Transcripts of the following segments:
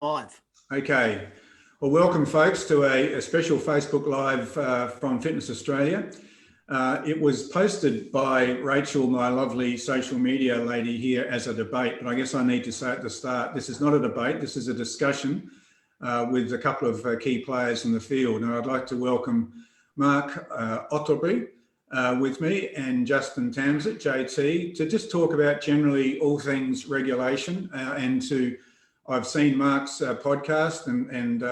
Live. Okay. Well, welcome folks to a special Facebook Live from Fitness Australia. It was posted by Rachel, my lovely social media lady here, as a debate, but I guess I need to say at the start, this is not a debate, this is a discussion with a couple of key players in the field. And I'd like to welcome Mark Ottobre with me and Justin Tamsett, JT, to just talk about generally all things regulation and to I've seen Mark's podcast and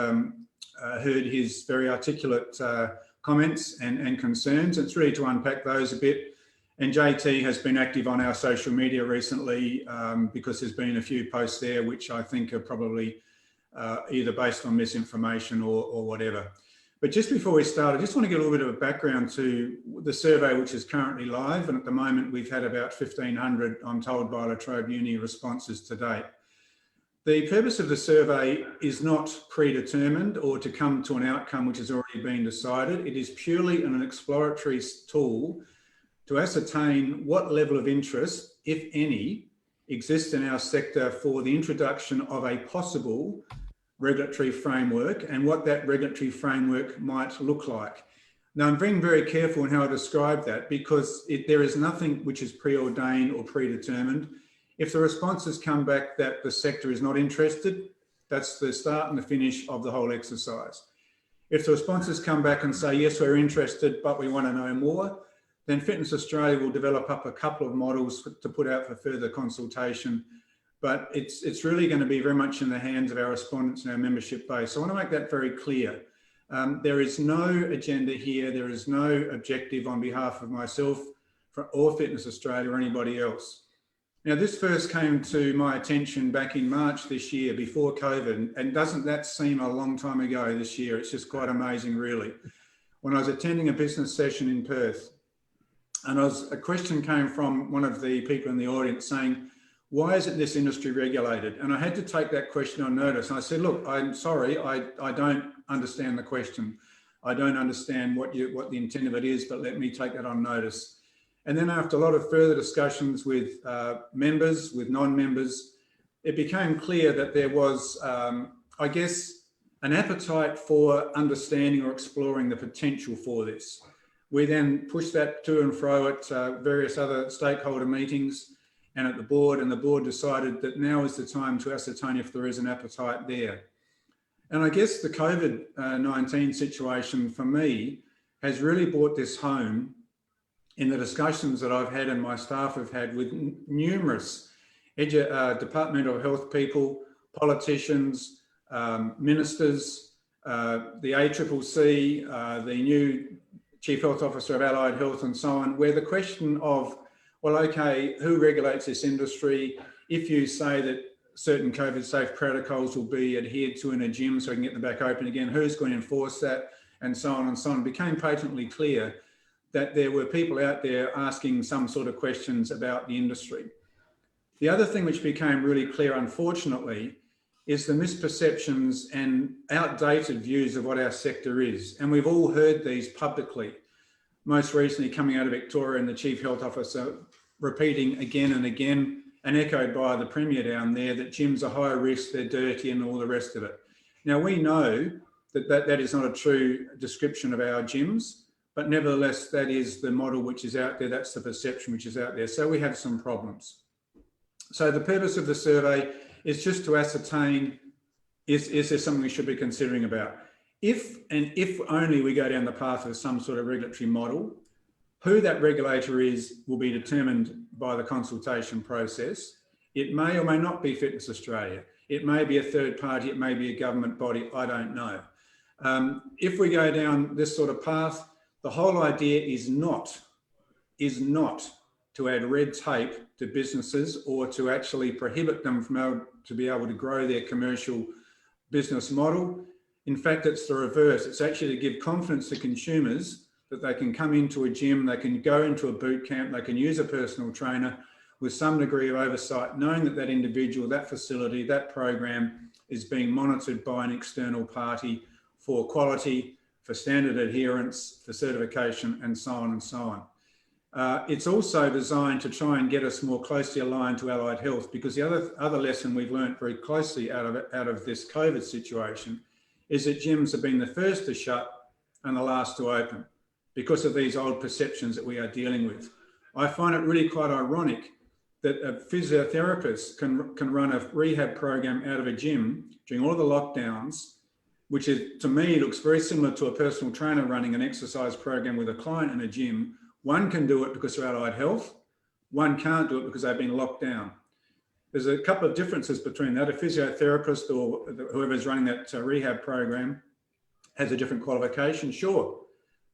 heard his very articulate comments and concerns. It's really to unpack those a bit. And JT has been active on our social media recently because there's been a few posts there which I think are probably either based on misinformation or whatever. But just before we start, I just want to get a little bit of a background to the survey which is currently live. And at the moment, we've had about 1,500, I'm told, by Latrobe Uni responses to date. The purpose of the survey is not predetermined or to come to an outcome which has already been decided. It is purely an exploratory tool to ascertain what level of interest, if any, exists in our sector for the introduction of a possible regulatory framework and what that regulatory framework might look like. Now, I'm being very careful in how I describe that because there is nothing which is preordained or predetermined. If the responses come back that the sector is not interested, that's the start and the finish of the whole exercise. If the responses come back and say, yes, we're interested, but we want to know more, then Fitness Australia will develop up a couple of models to put out for further consultation. But it's really going to be very much in the hands of our respondents and our membership base. So I want to make that very clear. There is no agenda here. There is no objective on behalf of myself or Fitness Australia or anybody else. Now, this first came to my attention back in March this year before COVID, and doesn't that seem a long time ago this year? It's just quite amazing, really. When I was attending a business session in Perth, and a question came from one of the people in the audience saying, why isn't this industry regulated? And I had to take that question on notice. And I said, look, I'm sorry, I don't understand the question. I don't understand what the intent of it is, but let me take that on notice. And then after a lot of further discussions with members, with non-members, it became clear that there was, I guess, an appetite for understanding or exploring the potential for this. We then pushed that to and fro at various other stakeholder meetings and at the board, and the board decided that now is the time to ascertain if there is an appetite there. And I guess the COVID-19 situation for me has really brought this home in the discussions that I've had and my staff have had with numerous Department of Health people, politicians, ministers, the ACCC, the new Chief Health Officer of Allied Health and so on, where the question of, well, okay, who regulates this industry? If you say that certain COVID safe protocols will be adhered to in a gym so we can get them back open again, who's going to enforce that? And so on and so on. It became patently clear that there were people out there asking some sort of questions about the industry. The other thing which became really clear, unfortunately, is the misperceptions and outdated views of what our sector is. And we've all heard these publicly, most recently coming out of Victoria and the Chief Health Officer repeating again and again, and echoed by the Premier down there, that gyms are high risk, they're dirty and all the rest of it. Now, we know that is not a true description of our gyms, but nevertheless, that is the model which is out there. That's the perception which is out there. So we have some problems. So the purpose of the survey is just to ascertain, is there something we should be considering about? If only we go down the path of some sort of regulatory model, who that regulator is will be determined by the consultation process. It may or may not be Fitness Australia. It may be a third party. It may be a government body. I don't know. If we go down this sort of path, the whole idea is not to add red tape to businesses or to actually prohibit them from to be able to grow their commercial business model. In fact, it's the reverse. It's actually to give confidence to consumers that they can come into a gym, they can go into a boot camp, they can use a personal trainer with some degree of oversight, knowing that that individual, that facility, that program is being monitored by an external party for quality, for standard adherence, for certification, and so on and so on. It's also designed to try and get us more closely aligned to allied health, because the other lesson we've learned very closely out of this COVID situation is that gyms have been the first to shut and the last to open because of these old perceptions that we are dealing with. I find it really quite ironic that a physiotherapist can run a rehab program out of a gym during all the lockdowns, which is, to me, looks very similar to a personal trainer running an exercise program with a client in a gym. One can do it because of allied health. One can't do it because they've been locked down. There's a couple of differences between that. A physiotherapist or whoever's running that rehab program has a different qualification, sure,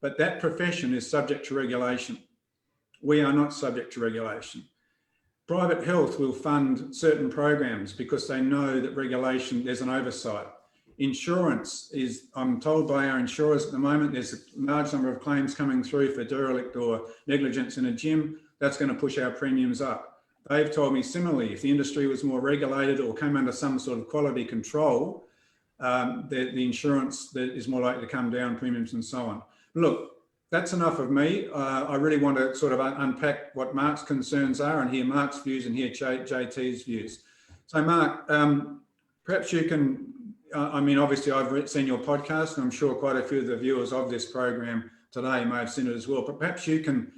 but that profession is subject to regulation. We are not subject to regulation. Private health will fund certain programs because they know that regulation, there's an oversight. Insurance is, I'm told by our insurers at the moment, there's a large number of claims coming through for derelict or negligence in a gym. That's going to push our premiums up. They've told me similarly, if the industry was more regulated or came under some sort of quality control, the insurance that is more likely to come down, premiums and so on. Look, that's enough of me. I really want to sort of unpack what Mark's concerns are and hear Mark's views and hear JT's views. So Mark, perhaps you can, I mean, obviously I've seen your podcast and I'm sure quite a few of the viewers of this program today may have seen it as well, but perhaps you can,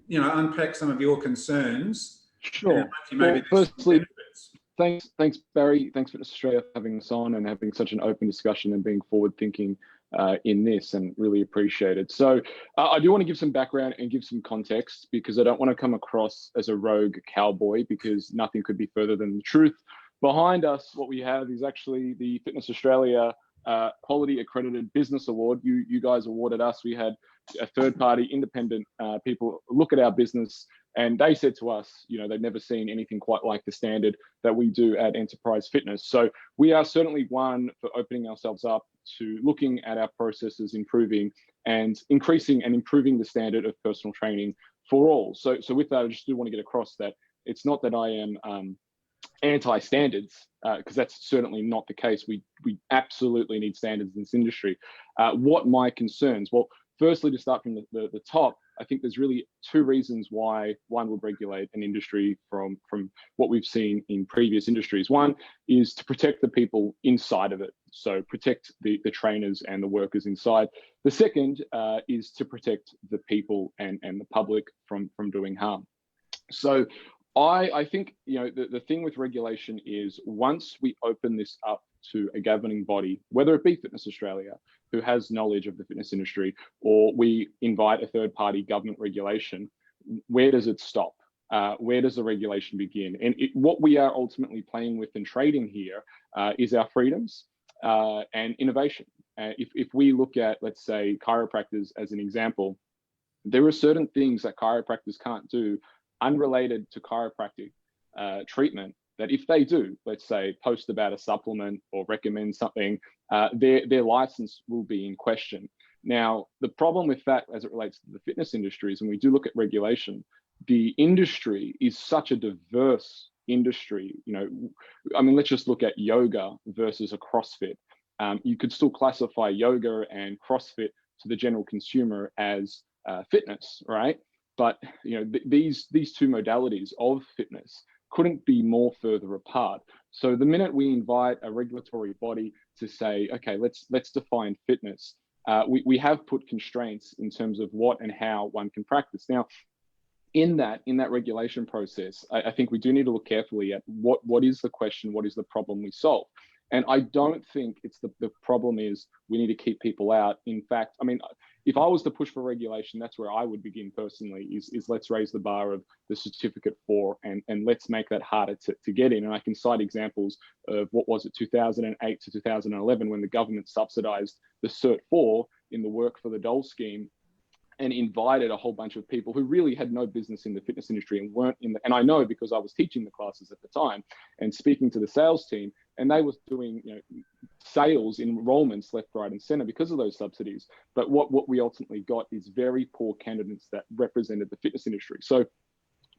unpack some of your concerns. Sure. Well, firstly, thanks Barry. Thanks Fitness Australia for having us on and having such an open discussion and being forward thinking in this, and really appreciate it. So I do want to give some background and give some context, because I don't want to come across as a rogue cowboy, because nothing could be further than the truth. Behind us, what we have is actually the Fitness Australia Quality Accredited Business Award. You guys awarded us. We had a third-party independent people look at our business, and they said to us, they've never seen anything quite like the standard that we do at Enterprise Fitness. So we are certainly one for opening ourselves up to looking at our processes, improving and increasing and improving the standard of personal training for all. So with that, I just do want to get across that it's not that I am anti-standards, because that's certainly not the case. We absolutely need standards in this industry. What my concerns? Well, firstly, to start from the top, I think there's really two reasons why one would regulate an industry from what we've seen in previous industries. One is to protect the people inside of it, so protect the trainers and the workers inside. The second is to protect the people and the public from doing harm. So I think, the thing with regulation is, once we open this up to a governing body, whether it be Fitness Australia, who has knowledge of the fitness industry, or we invite a third-party government regulation, where does it stop? Where does the regulation begin? And what we are ultimately playing with and trading here is our freedoms and innovation. If we look at, let's say, chiropractors as an example, there are certain things that chiropractors can't do unrelated to chiropractic treatment, that if they do, let's say, post about a supplement or recommend something, their license will be in question. Now, the problem with that as it relates to the fitness industry is, when we do look at regulation, the industry is such a diverse industry. Let's just look at yoga versus a CrossFit. You could still classify yoga and CrossFit to the general consumer as fitness, right? But these two modalities of fitness couldn't be more further apart. So the minute we invite a regulatory body to say, okay, let's define fitness, we have put constraints in terms of what and how one can practice. Now, in that regulation process, I think we do need to look carefully at what is the question, what is the problem we solve. And I don't think it's the problem is we need to keep people out. In fact, if I was to push for regulation, that's where I would begin personally, is let's raise the bar of the certificate 4 and let's make that harder to get in. And I can cite examples of, 2008 to 2011, when the government subsidized the Cert 4 in the Work for the Dole scheme, and invited a whole bunch of people who really had no business in the fitness industry and weren't in the, and I know because I was teaching the classes at the time and speaking to the sales team, and they was doing, sales enrollments left, right, and center because of those subsidies. But what we ultimately got is very poor candidates that represented the fitness industry. So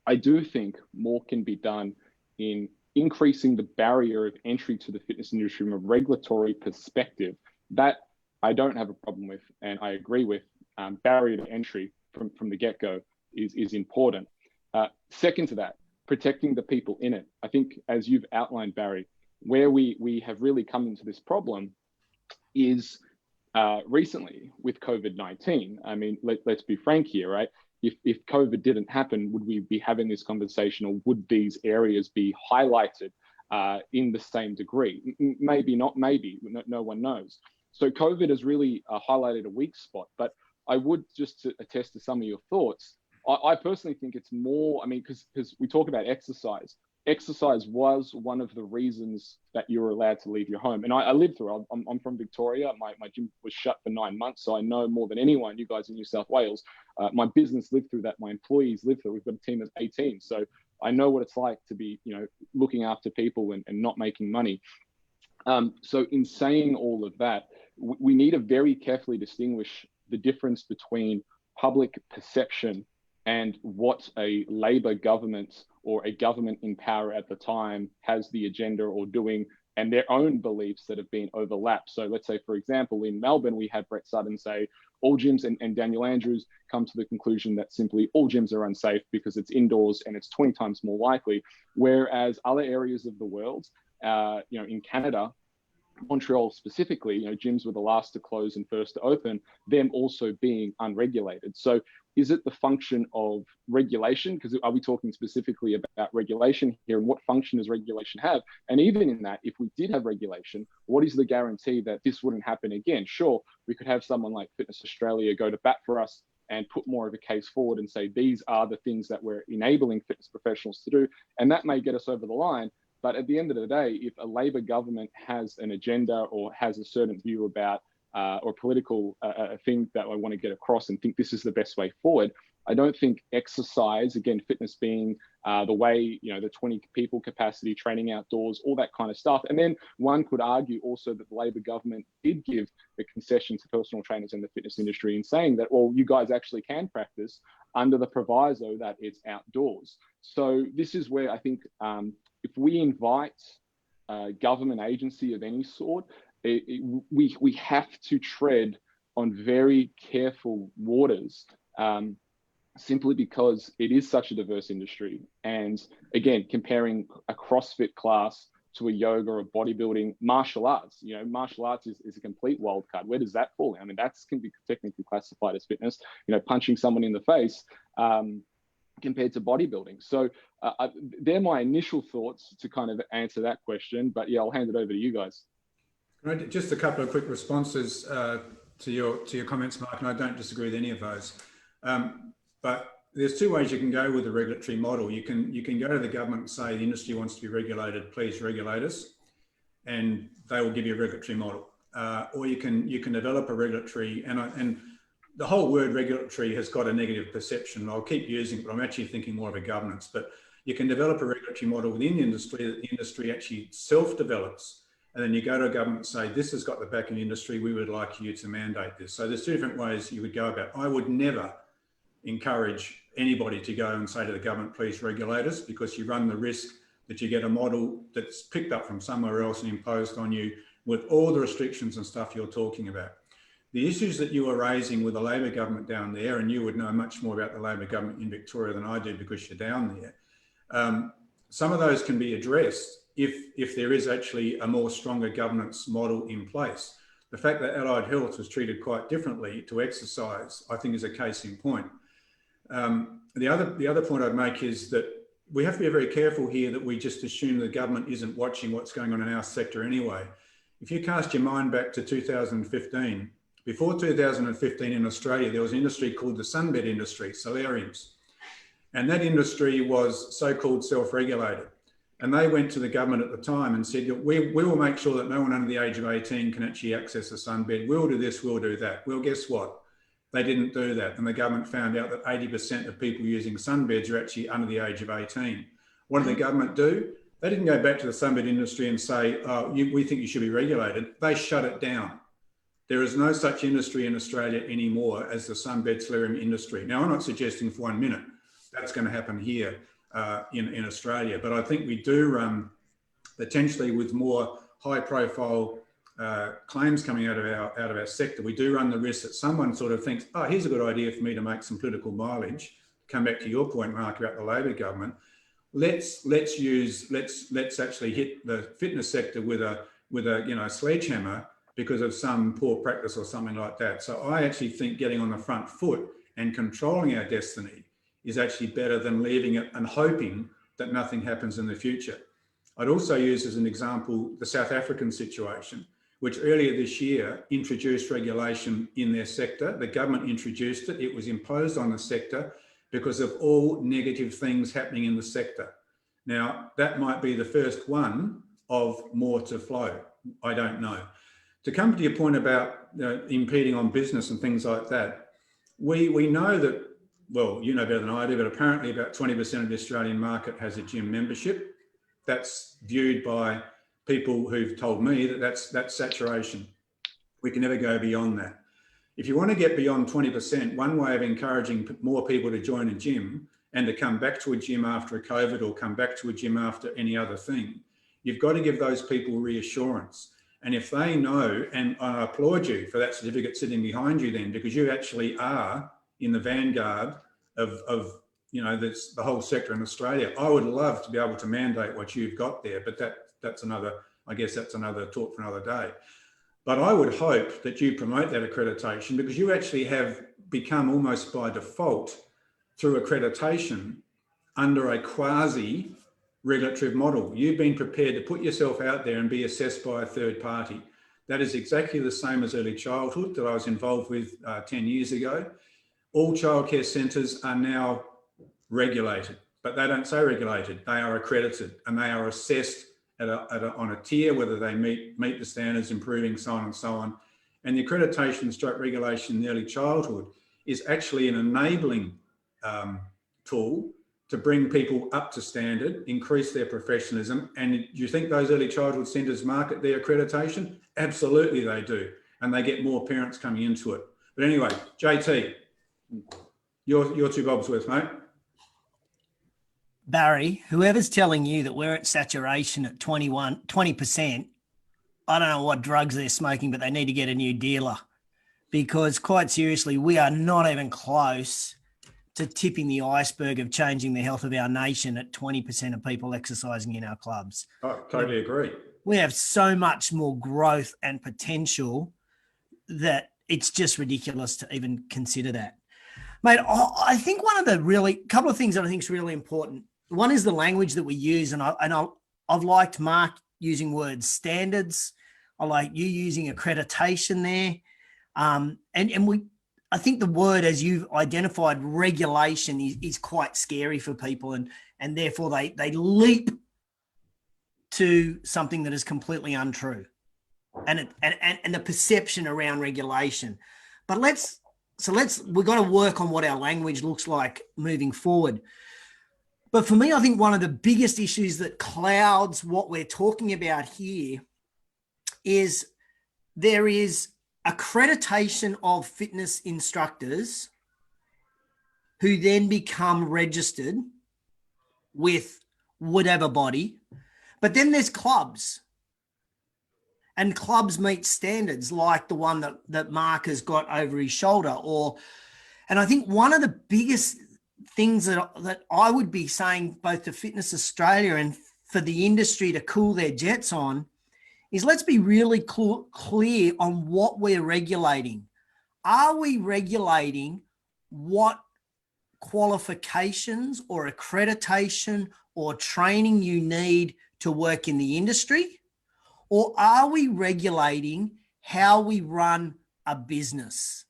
I do think more can be done in increasing the barrier of entry to the fitness industry from a regulatory perspective. That I don't have a problem with, and I agree with. Barrier to entry from the get-go. is important. Second to that, protecting the people in it. I think, as you've outlined, Barry, where we have really come into this problem is recently with COVID-19. I mean, let's be frank here, right? If COVID didn't happen, would we be having this conversation, or would these areas be highlighted in the same degree? Maybe not, maybe, no one knows. So COVID has really highlighted a weak spot, but I would, just to attest to some of your thoughts, I personally think it's more, I mean, because we talk about exercise. Exercise was one of the reasons that you were allowed to leave your home. And I lived through it. I'm from Victoria. My gym was shut for 9 months. So I know more than anyone, you guys in New South Wales, my business lived through that. My employees lived through it. We've got a team of 18. So I know what it's like to be, looking after people and not making money. So in saying all of that, we need to very carefully distinguish the difference between public perception and what a Labor government or a government in power at the time has the agenda or doing, and their own beliefs that have been overlapped. So let's say, for example, in Melbourne, we had Brett Sutton say all gyms, and Daniel Andrews come to the conclusion that simply all gyms are unsafe because it's indoors and it's 20 times more likely. Whereas other areas of the world, in Canada, Montreal specifically, gyms were the last to close and first to open, them also being unregulated. So is it the function of regulation? Because are we talking specifically about regulation here, and what function does regulation have? And even in that, if we did have regulation, what is the guarantee that this wouldn't happen again? Sure, we could have someone like Fitness Australia go to bat for us and put more of a case forward and say, these are the things that we're enabling fitness professionals to do. And that may get us over the line. But at the end of the day, if a Labor government has an agenda or has a certain view about or political thing that I want to get across and think this is the best way forward, I don't think exercise, again, fitness being the way, the 20 people capacity, training outdoors, all that kind of stuff. And then one could argue also that the Labor government did give a concession to personal trainers in the fitness industry in saying that, well, you guys actually can practice under the proviso that it's outdoors. So this is where I think if we invite a government agency of any sort, we have to tread on very careful waters, simply because it is such a diverse industry. And again, comparing a CrossFit class to a yoga or bodybuilding, martial arts, martial arts is a complete wild card. Where does that fall? I mean, that can be technically classified as fitness, punching someone in the face, compared to bodybuilding. So they're my initial thoughts to kind of answer that question. But yeah, I'll hand it over to you guys. Right, just a couple of quick responses to your comments, Mark, and I don't disagree with any of those. But there's two ways you can go with a regulatory model. You can go to the government and say the industry wants to be regulated, please regulate us, and they will give you a regulatory model. Or you can develop a regulatory, and the whole word regulatory has got a negative perception. I'll keep using it, but I'm actually thinking more of a governance. But you can develop a regulatory model within the industry that the industry actually self-develops. And then you go to a government and say, this has got the back of the industry, we would like you to mandate this. So there's two different ways you would go about it. I would never encourage anybody to go and say to the government, please regulate us, because you run the risk that you get a model that's picked up from somewhere else and imposed on you with all the restrictions and stuff you're talking about. The issues that you were raising with the Labor government down there, and you would know much more about the Labor government in Victoria than I do because you're down there, some of those can be addressed if there is actually a more stronger governance model in place. The fact that allied health was treated quite differently to exercise, I think, is a case in point. The other point I'd make is that we have to be very careful here that we just assume the government isn't watching what's going on in our sector anyway. If you cast your mind back to 2015, before 2015 in Australia, there was an industry called the sunbed industry, solariums. And that industry was so-called self-regulated. And they went to the government at the time and said, we will make sure that no one under the age of 18 can actually access a sunbed. We'll do this, we'll do that. Well, guess what? They didn't do that. And the government found out that 80% of people using sunbeds are actually under the age of 18. What did the government do? They didn't go back to the sunbed industry and say, oh, we think you should be regulated. They shut it down. There is no such industry in Australia anymore as the sunbed solarium industry. Now, I'm not suggesting for 1 minute that's going to happen here in Australia, but I think we do run potentially with more high-profile claims coming out of our sector. We do run the risk that someone sort of thinks, oh, here's a good idea for me to make some political mileage come back to your point, Mark, about the Labor government, let's actually hit the fitness sector with a sledgehammer because of some poor practice or something like that. So I actually think getting on the front foot and controlling our destiny is actually better than leaving it and hoping that nothing happens in the future. I'd also use as an example the South African situation, which earlier this year introduced regulation in their sector. The government introduced it. It was imposed on the sector because of all negative things happening in the sector. Now, that might be the first one of more to flow. I don't know. To come to your point about impeding on business and things like that, we know that, well, you know better than I do, but apparently about 20% of the Australian market has a gym membership. That's viewed by people who've told me that that's saturation. We can never go beyond that. If you want to get beyond 20%, one way of encouraging more people to join a gym and to come back to a gym after a COVID or come back to a gym after any other thing, you've got to give those people reassurance. And if they know, and I applaud you for that certificate sitting behind you then, because you actually are in the vanguard of the whole sector in Australia. I would love to be able to mandate what you've got there, but that's another talk for another day. But I would hope that you promote that accreditation, because you actually have become almost by default through accreditation under a quasi regulatory model. You've been prepared to put yourself out there and be assessed by a third party. That is exactly the same as early childhood that I was involved with 10 years ago. All childcare centres are now regulated, but they don't say regulated. They are accredited and they are assessed on a tier, whether they meet the standards, improving, so on and so on. And the accreditation stroke regulation in early childhood is actually an enabling tool to bring people up to standard, increase their professionalism. And do you think those early childhood centres market their accreditation? Absolutely they do. And they get more parents coming into it. But anyway, JT, your two bobs worth, mate. Barry, whoever's telling you that we're at saturation at 20%, I don't know what drugs they're smoking, but they need to get a new dealer, because quite seriously, we are not even close to tipping the iceberg of changing the health of our nation at 20% of people exercising in our clubs. I totally agree. We have so much more growth and potential that it's just ridiculous to even consider that. Mate, I think couple of things that I think is really important. One is the language that we use, and I've liked Mark using words standards. I like you using accreditation there. I think the word, as you've identified, regulation is quite scary for people, and therefore they leap to something that is completely untrue, and the perception around regulation. But we've got to work on what our language looks like moving forward. But for me, I think one of the biggest issues that clouds what we're talking about here is there is accreditation of fitness instructors who then become registered with whatever body. But then there's clubs, and clubs meet standards like the one that Mark has got over his shoulder. And I think one of the biggest things that I would be saying both to Fitness Australia and for the industry to cool their jets on is, let's be really clear on what we're regulating. Are we regulating what qualifications or accreditation or training you need to work in the industry? Or are we regulating how we run a business?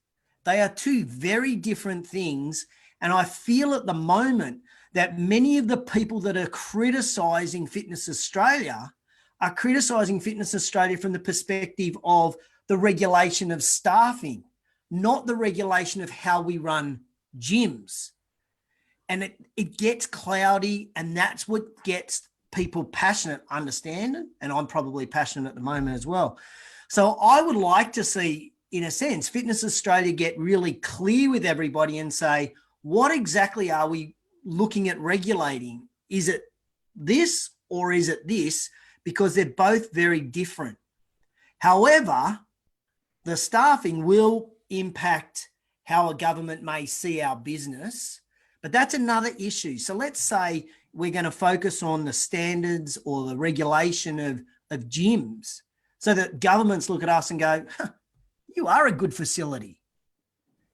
They are two very different things. And I feel at the moment that many of the people that are criticising Fitness Australia are criticising Fitness Australia from the perspective of the regulation of staffing, not the regulation of how we run gyms. And it gets cloudy, and that's what gets people passionate, understand, and I'm probably passionate at the moment as well. So I would like to see, in a sense, Fitness Australia get really clear with everybody and say, what exactly are we looking at regulating? Is it this or is it this? Because they're both very different. However, the staffing will impact how a government may see our business, But that's another issue. So let's say we're going to focus on the standards or the regulation of gyms so that governments look at us and go, huh, you are a good facility.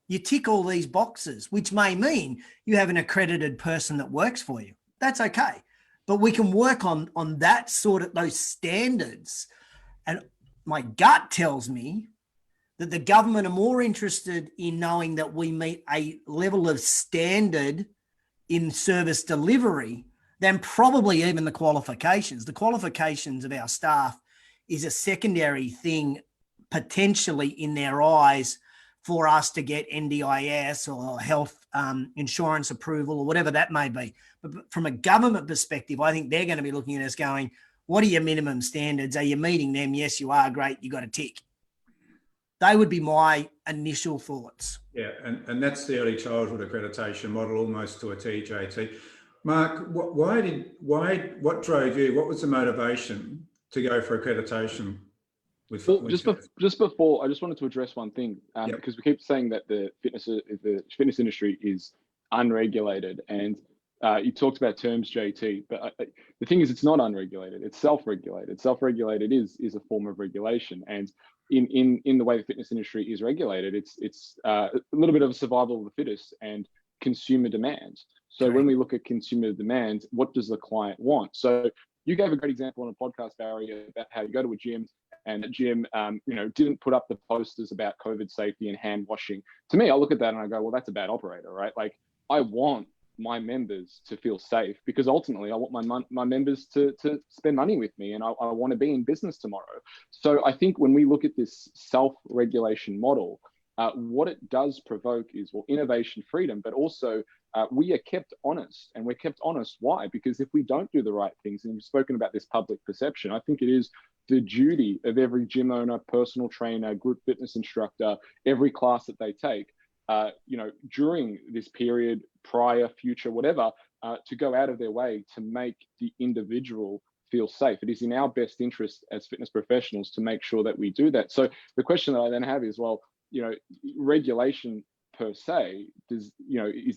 You tick all these boxes, which may mean you have an accredited person that works for you. That's okay. But we can work on that sort of those standards. And my gut tells me that the government are more interested in knowing that we meet a level of standard in service delivery than probably even the qualifications. The qualifications of our staff is a secondary thing potentially in their eyes for us to get NDIS or health insurance approval or whatever that may be. But from a government perspective, I think they're going to be looking at us going, what are your minimum standards? Are you meeting them? Yes, you are. Great. You got a tick. They would be my initial thoughts. Yeah, and that's the early childhood accreditation model almost to a TJT. Mark, what drove you? What was the motivation to go for accreditation? Just before, I just wanted to address one thing because we keep saying that the fitness industry is unregulated, and you talked about terms, JT, but the thing is, it's not unregulated; it's self-regulated. Self-regulated is a form of regulation, and in the way the fitness industry is regulated, it's a little bit of a survival of the fittest and consumer demand. So when we look at consumer demand, what does the client want? So you gave a great example on a podcast, Barry, about how you go to a gym and the gym, didn't put up the posters about COVID safety and hand washing. To me, I look at that and I go, well, that's a bad operator, right? Like, I want my members to feel safe because ultimately I want my members to spend money with me, and I want to be in business tomorrow. So I think when we look at this self-regulation model, what it does provoke is, well, innovation, freedom, but also we are kept honest. And we're kept honest. Why? Because if we don't do the right things, and you've spoken about this public perception, I think it is the duty of every gym owner, personal trainer, group fitness instructor, every class that they take, during this period, prior, future, whatever, to go out of their way to make the individual feel safe. It is in our best interest as fitness professionals to make sure that we do that. So the question that I then have is, well, regulation per se, is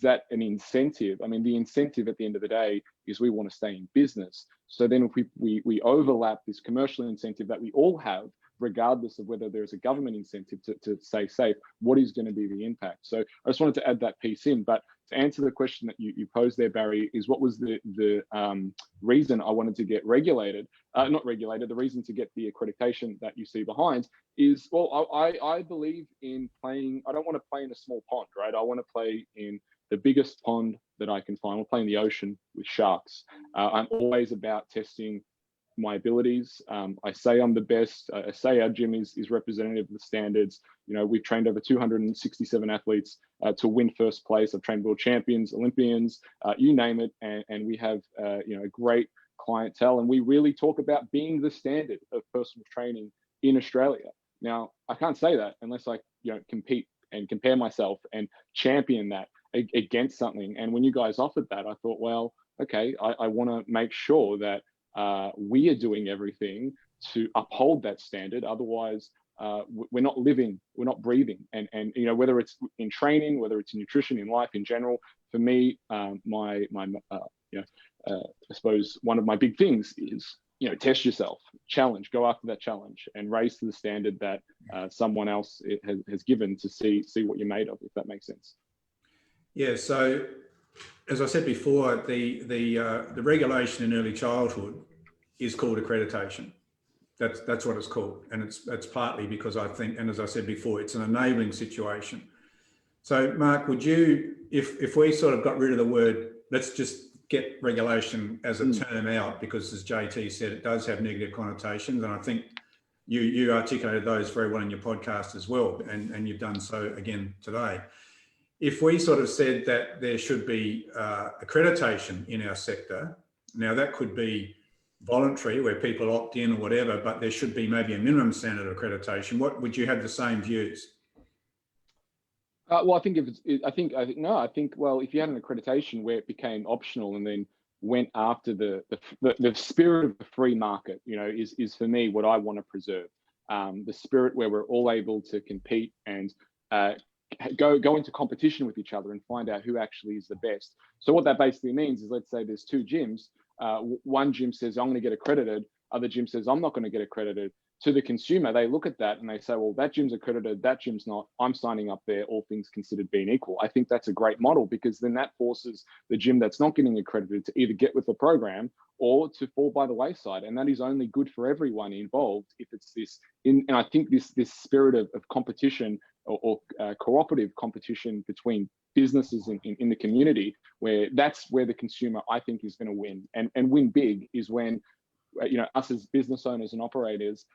that an incentive? I mean, the incentive at the end of the day is we want to stay in business. So then if we overlap this commercial incentive that we all have, regardless of whether there's a government incentive to stay safe, what is going to be the impact? So I just wanted to add that piece in. But to answer the question that you posed there, Barry, is what was the reason I wanted to get regulated? Not regulated, the reason to get the accreditation that you see behind is, well, I believe in playing. I don't want to play in a small pond, right? I want to play in the biggest pond that I can find. We'll play in the ocean with sharks. I'm always about testing my abilities. I say I'm the best. I say our gym is representative of the standards. We've trained over 267 athletes to win first place. I've trained world champions, Olympians, you name it. And we have, a great clientele. And we really talk about being the standard of personal training in Australia. Now, I can't say that unless I, compete and compare myself and champion that against something. And when you guys offered that, I thought, well, okay, I want to make sure that we are doing everything to uphold that standard. Otherwise, we're not living, we're not breathing. And whether it's in training, whether it's in nutrition, in life in general, for me, I suppose one of my big things is, test yourself, challenge, go after that challenge, and raise to the standard that someone else has given to see what you're made of, if that makes sense. Yeah. So, as I said before, the regulation in early childhood is called accreditation. That's what it's called, and it's partly because I think, and as I said before, it's an enabling situation. So, Mark, would you, if we sort of got rid of the word, let's just get regulation as a term out, because as JT said, it does have negative connotations, and I think you articulated those very well in your podcast as well, and you've done so again today. If we sort of said that there should be accreditation in our sector, now that could be voluntary where people opt in or whatever, but there should be maybe a minimum standard of accreditation. What would you have the same views? Well, I think if if you had an accreditation where it became optional and then went after the spirit of the free market, is for me what I want to preserve. The spirit where we're all able to compete and go into competition with each other and find out who actually is the best. So what that basically means is, let's say there's two gyms. One gym says, I'm going to get accredited. Other gym says, I'm not going to get accredited. To the consumer, they look at that and they say, well, that gym's accredited, that gym's not. I'm signing up there, all things considered being equal. I think that's a great model, because then that forces the gym that's not getting accredited to either get with the program or to fall by the wayside. And that is only good for everyone involved if it's this. And I think this spirit of competition or cooperative competition between businesses in the community, where that's where the consumer, I think, is going to win and win big, is when us as business owners and operators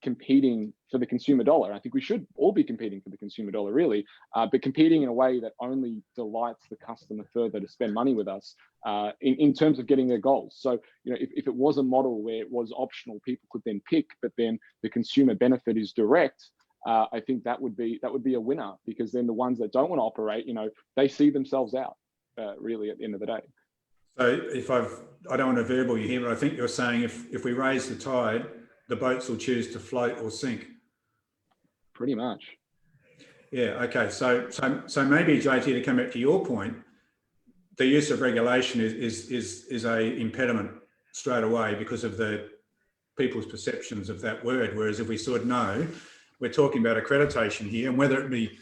competing for the consumer dollar. I think we should all be competing for the consumer dollar, really, but competing in a way that only delights the customer further to spend money with us in terms of getting their goals. So, if it was a model where it was optional, people could then pick, but then the consumer benefit is direct. I think that would be a winner, because then the ones that don't want to operate, they see themselves out, really, at the end of the day. So I don't want to verbal you here, but I think you're saying if we raise the tide, the boats will choose to float or sink. Pretty much. Yeah. Okay. So maybe, JT, to come back to your point, the use of regulation is a impediment straight away because of the people's perceptions of that word. Whereas if we sort of know, we're talking about accreditation here, and whether it be,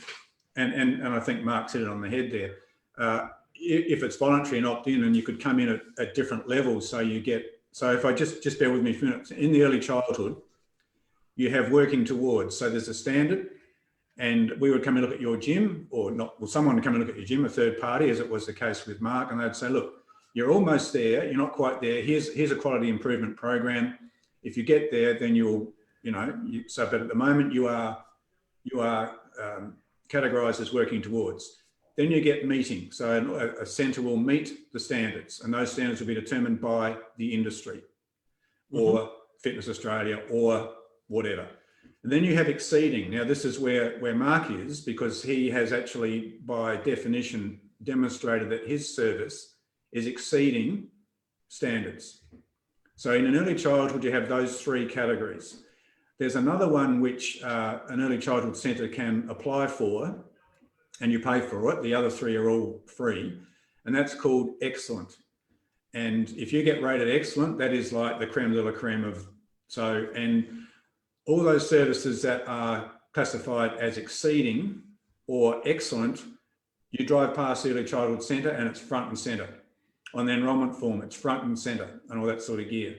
and I think Mark hit it on the head there. If it's voluntary and opt-in, and you could come in at different levels, so if I just bear with me for a minute, in the early childhood, you have working towards. So there's a standard, and we would come and look at your gym, or not, well, someone would come and look at your gym, a third party, as it was the case with Mark, and they'd say, look, you're almost there, you're not quite there. Here's a quality improvement program. If you get there, then but at the moment you are categorised as working towards. Then you get meeting. So a centre will meet the standards, and those standards will be determined by the industry or Fitness Australia or whatever. And then you have exceeding. Now, this is where Mark is, because he has actually, by definition, demonstrated that his service is exceeding standards. So in an early childhood, you have those three categories. There's another one which an early childhood centre can apply for, and you pay for it. The other three are all free, and that's called excellent. And if you get rated excellent, that is like the creme de la creme of, and all those services that are classified as exceeding or excellent, you drive past the early childhood centre and it's front and centre. On the enrolment form, it's front and centre and all that sort of gear.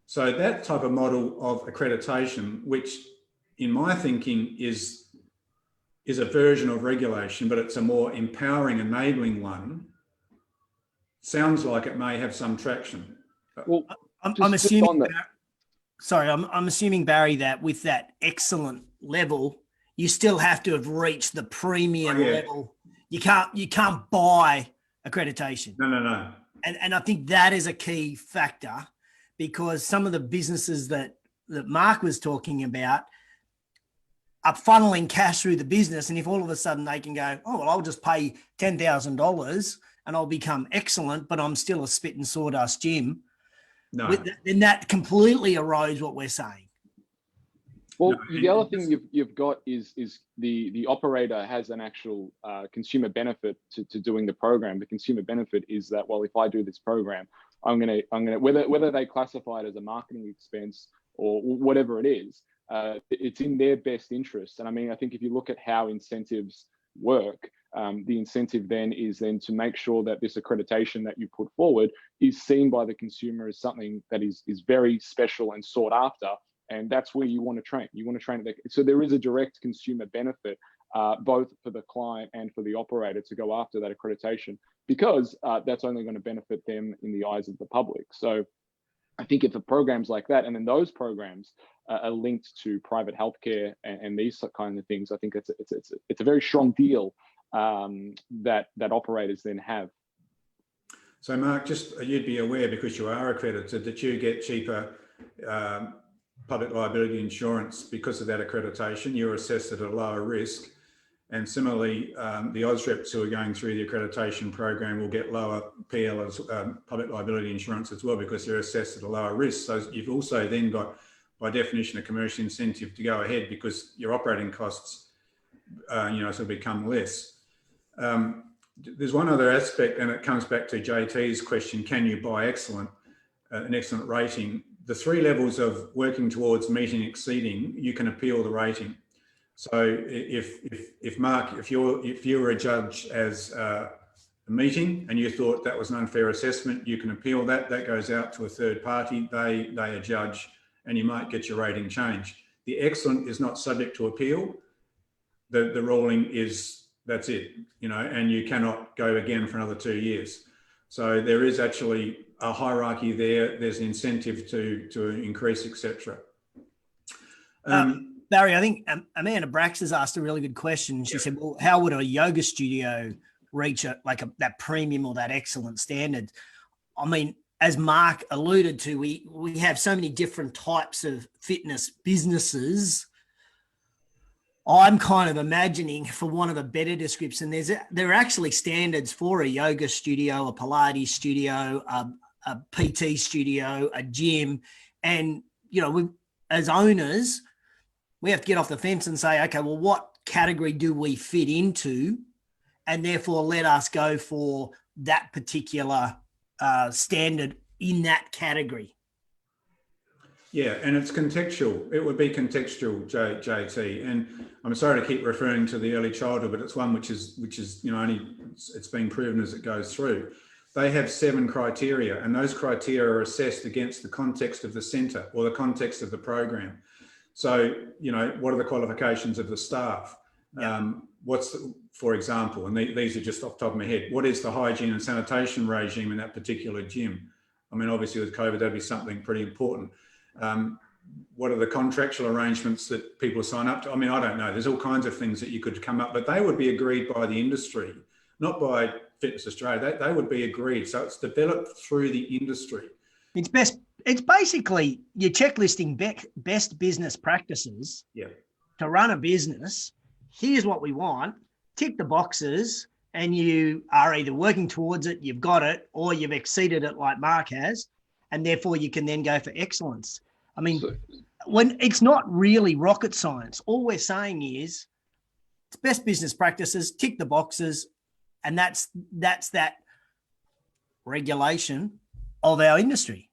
So that type of model of accreditation, which in my thinking is a version of regulation, but it's a more empowering, enabling one, sounds like it may have some traction. Well, I'm assuming, I'm assuming, Barry, that with that excellent level, you still have to have reached the premium level. You can't buy accreditation. No. And I think that is a key factor, because some of the businesses that Mark was talking about are funneling cash through the business. And if all of a sudden they can go, oh, well, I'll just pay $10,000 and I'll become excellent, but I'm still a spit and sawdust gym. No. Then that completely erodes what we're saying. Well, the other thing you've got is the operator has an actual consumer benefit to doing the program. The consumer benefit is that, well, if I do this program, I'm gonna whether they classify it as a marketing expense or whatever it is, it's in their best interest. And I mean, I think if you look at how incentives work, the incentive then is to make sure that this accreditation that you put forward is seen by the consumer as something that is very special and sought after. And that's where you want to train. You want to train. So there is a direct consumer benefit, both for the client and for the operator, to go after that accreditation, because that's only going to benefit them in the eyes of the public. So I think if the programs like that, and then those programs are linked to private healthcare and these kind of things, I think it's a very strong deal that operators then have. So Mark, just you'd be aware, because you are accredited, that you get cheaper public liability insurance because of that accreditation. You're assessed at a lower risk. And similarly, the AusReps who are going through the accreditation program will get lower PL as public liability insurance as well, because they're assessed at a lower risk. So you've also then got, by definition, a commercial incentive to go ahead, because your operating costs sort of become less. There's one other aspect, and it comes back to JT's question: can you buy an excellent rating? The 3 levels of working towards meeting, exceeding, you can appeal the rating. So if Mark, if you were a judge as a meeting and you thought that was an unfair assessment, you can appeal that. That goes out to a third party. They adjudge, and you might get your rating changed. The excellent is not subject to appeal. The ruling is, that's it, and you cannot go again for another 2 years. So there is actually a hierarchy there. There's an incentive to increase, etc. Barrie, I think Amanda Brax has asked a really good question. She said, well, how would a yoga studio reach that premium or that excellent standard? I mean, as Mark alluded to, we have so many different types of fitness businesses. I'm kind of imagining, for one of a better description, there are actually standards for a yoga studio, a Pilates studio, a PT studio, a gym. And, we, as owners, we have to get off the fence and say, okay, well, what category do we fit into? And therefore let us go for that particular standard in that category. Yeah, and it's contextual. It would be contextual, JT. And I'm sorry to keep referring to the early childhood, but it's one which is only it's being proven as it goes through. They have 7 criteria, and those criteria are assessed against the context of the centre or the context of the program. So, what are the qualifications of the staff? Yeah. For example, and these are just off the top of my head, what is the hygiene and sanitation regime in that particular gym? I mean, obviously with COVID, that'd be something pretty important. What are the contractual arrangements that people sign up to? I mean, I don't know. There's all kinds of things that you could come up, but they would be agreed by the industry, not by Fitness Australia. They would be agreed. So it's developed through the industry. It's basically you're checklisting best business practices to run a business. Here's what we want. Tick the boxes, and you are either working towards it, you've got it, or you've exceeded it like Mark has, and therefore you can then go for excellence. I mean, when it's not really rocket science, all we're saying is it's best business practices, tick the boxes, and that's that regulation of our industry.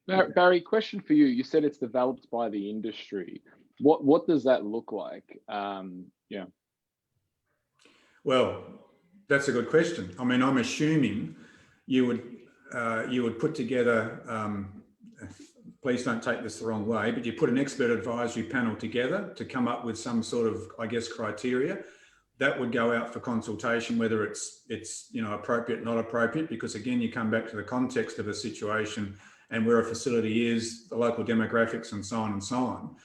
Barrie, question for you. You said it's developed by the industry. What does that look like? Well, that's a good question. I mean, I'm assuming you would put together, please don't take this the wrong way, but you put an expert advisory panel together to come up with some sort of, I guess, criteria that would go out for consultation, whether it's appropriate, not appropriate, because again, you come back to the context of a situation and where a facility is, the local demographics, and so on and so on.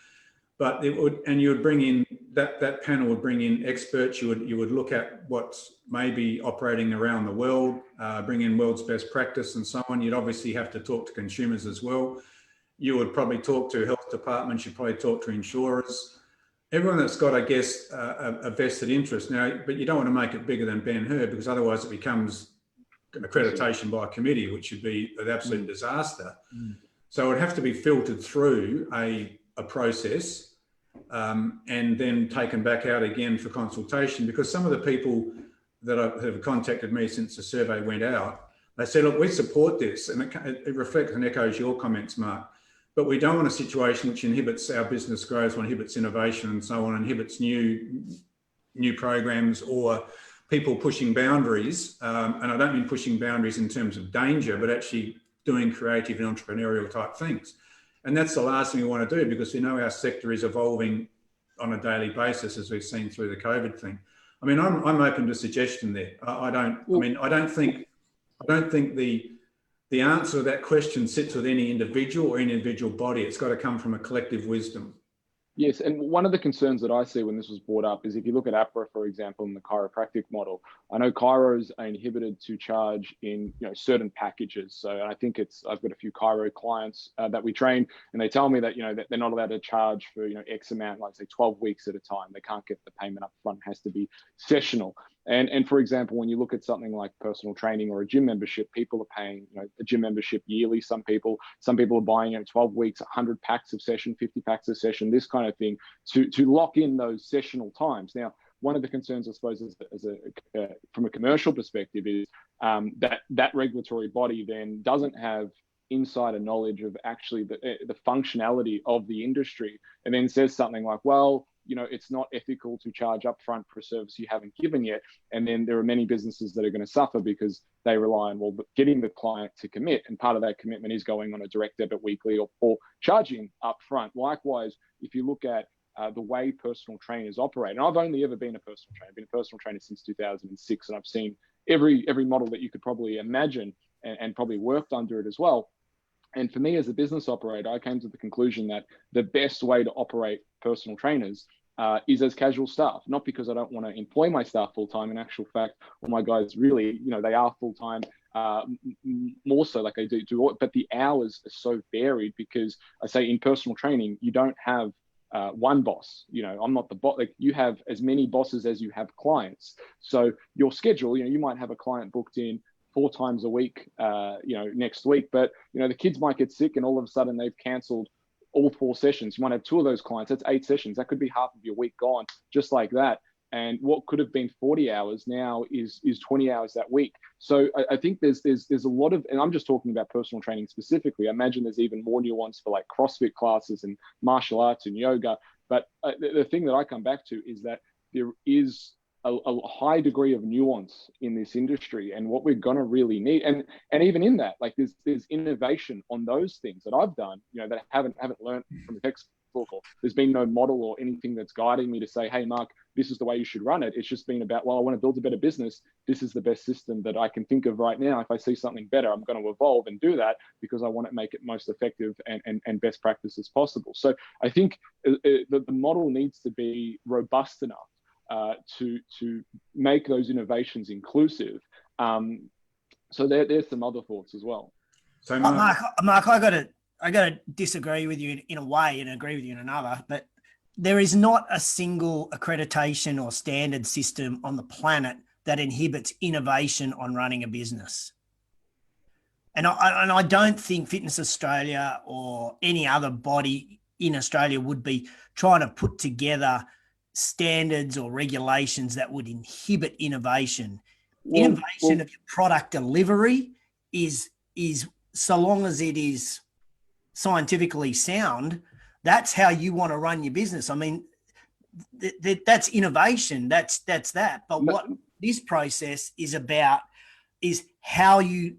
But you would bring in that panel would bring in experts. You would look at what's maybe operating around the world, bring in world's best practice and so on. You'd obviously have to talk to consumers as well. You would probably talk to health departments. You'd probably talk to insurers, everyone that's got, I guess, a vested interest. Now, but you don't want to make it bigger than Ben-Hur, because otherwise it becomes an accreditation by a committee, which would be an absolute disaster. So it would have to be filtered through a process and then taken back out again for consultation, because some of the people that have contacted me since the survey went out, they said, look, we support this, and it reflects and echoes your comments, Mark, but we don't want a situation which inhibits our business growth, or inhibits innovation and so on, inhibits new programs or people pushing boundaries. And I don't mean pushing boundaries in terms of danger, but actually doing creative and entrepreneurial type things. And that's the last thing we want to do, because we know our sector is evolving on a daily basis, as we've seen through the COVID thing. I mean, I'm open to suggestion there. I don't think the answer to that question sits with any individual or any individual body. It's got to come from a collective wisdom. Yes, and one of the concerns that I see when this was brought up is if you look at APRA, for example, in the chiropractic model, I know chiros are inhibited to charge in certain packages. So I think I've got a few chiro clients that we train, and they tell me that that they're not allowed to charge for X amount, like say 12 weeks at a time. They can't get the payment up front; it has to be sessional. And for example, when you look at something like personal training or a gym membership, people are paying a gym membership yearly. Some people are buying 12 weeks, 100 packs of session, 50 packs of session, this kind of thing to lock in those sessional times. Now, one of the concerns, I suppose, from a commercial perspective is that regulatory body then doesn't have insider knowledge of actually the functionality of the industry, and then says something like, well, it's not ethical to charge upfront for a service you haven't given yet. And then there are many businesses that are going to suffer because they rely on, getting the client to commit. And part of that commitment is going on a direct debit weekly or charging upfront. Likewise, if you look at the way personal trainers operate, and I've only ever been a personal trainer. I've been a personal trainer since 2006, and I've seen every model that you could probably imagine and probably worked under it as well. And for me as a business operator, I came to the conclusion that the best way to operate personal trainers is as casual staff, not because I don't want to employ my staff full time. In actual fact, all my guys really, they are full time, more so like I do, but the hours are so varied because I say in personal training, you don't have one boss. I'm not the boss. Like, you have as many bosses as you have clients. So your schedule, you might have a client booked in 4 times a week, next week, but the kids might get sick and all of a sudden they've cancelled all 4 sessions. You might have 2 of those clients. That's 8 sessions. That could be half of your week gone, just like that. And what could have been 40 hours now is 20 hours that week. So I think there's a lot of, and I'm just talking about personal training specifically. I imagine there's even more nuance for like CrossFit classes and martial arts and yoga. But the thing that I come back to is that there is a high degree of nuance in this industry, and what we're going to really need, and even in that, like there's innovation on those things that I've done, that I haven't learned from a textbook, or there's been no model or anything that's guiding me to say, hey, Mark, this is the way you should run it. It's just been about, well, I want to build a better business. This is the best system that I can think of right now. If I see something better, I'm going to evolve and do that because I want to make it most effective and best practice as possible. So I think the model needs to be robust enough to make those innovations inclusive. So there's some other thoughts as well. So Mark, I gotta disagree with you in a way and agree with you in another, but there is not a single accreditation or standard system on the planet that inhibits innovation on running a business. And I don't think Fitness Australia or any other body in Australia would be trying to put together standards or regulations that would inhibit innovation. Innovation of your product delivery is so long as it is scientifically sound, that's how you want to run your business. I mean, that's innovation. That's that. But what this process is about is how you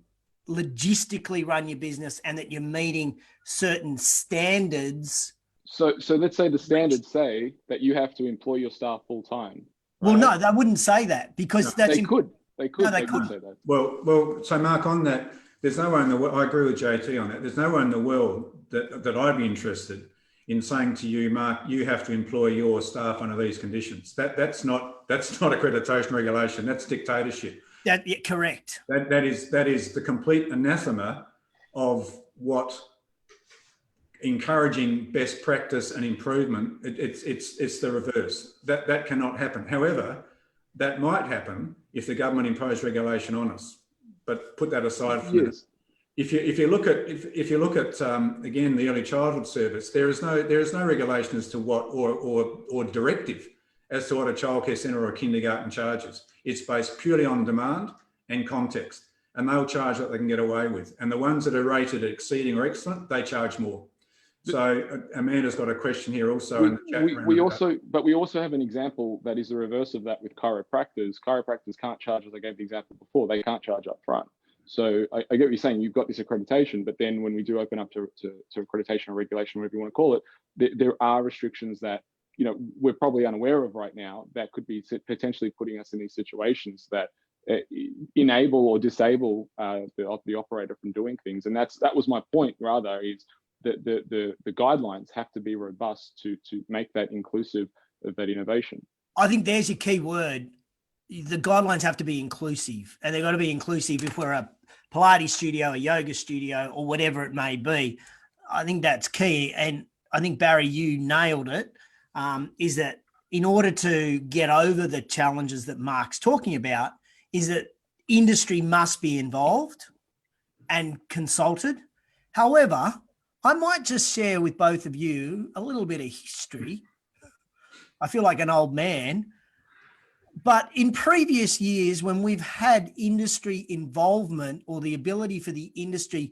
logistically run your business and that you're meeting certain standards. So let's say the standards say that you have to employ your staff full time. Right? Well, no, they wouldn't say that because that's... They could. They couldn't say that. Well, so Mark, on that, there's no one in the world, I agree with JT on that. There's no one in the world that I'd be interested in saying to you, Mark, you have to employ your staff under these conditions. That's not accreditation regulation. That's dictatorship. Correct. That is the complete anathema of what encouraging best practice and improvement. It's the reverse. That cannot happen. However, that might happen if the government imposed regulation on us. But put that aside for a minute. If you look at again the early childhood service, there is no regulation as to what or directive as to what a childcare centre or a kindergarten charges. It's based purely on demand and context, and they'll charge what they can get away with. And the ones that are rated exceeding or excellent, they charge more. So Amanda's got a question here also in the chat. We also have an example that is the reverse of that with chiropractors. Chiropractors can't charge, as I gave the example before, they can't charge up front. So I get what you're saying, you've got this accreditation, but then when we do open up to accreditation or regulation, whatever you want to call it, there are restrictions that, we're probably unaware of right now that could be potentially putting us in these situations that enable or disable the operator from doing things. And that was my point, rather, is the guidelines have to be robust to make that inclusive of that innovation. I think there's your key word. The guidelines have to be inclusive, and they've got to be inclusive if we're a Pilates studio, a yoga studio, or whatever it may be. I think that's key. And I think, Barrie, you nailed it, is that in order to get over the challenges that Mark's talking about, is that industry must be involved and consulted. However, I might just share with both of you a little bit of history. I feel like an old man. But in previous years, when we've had industry involvement or the ability for the industry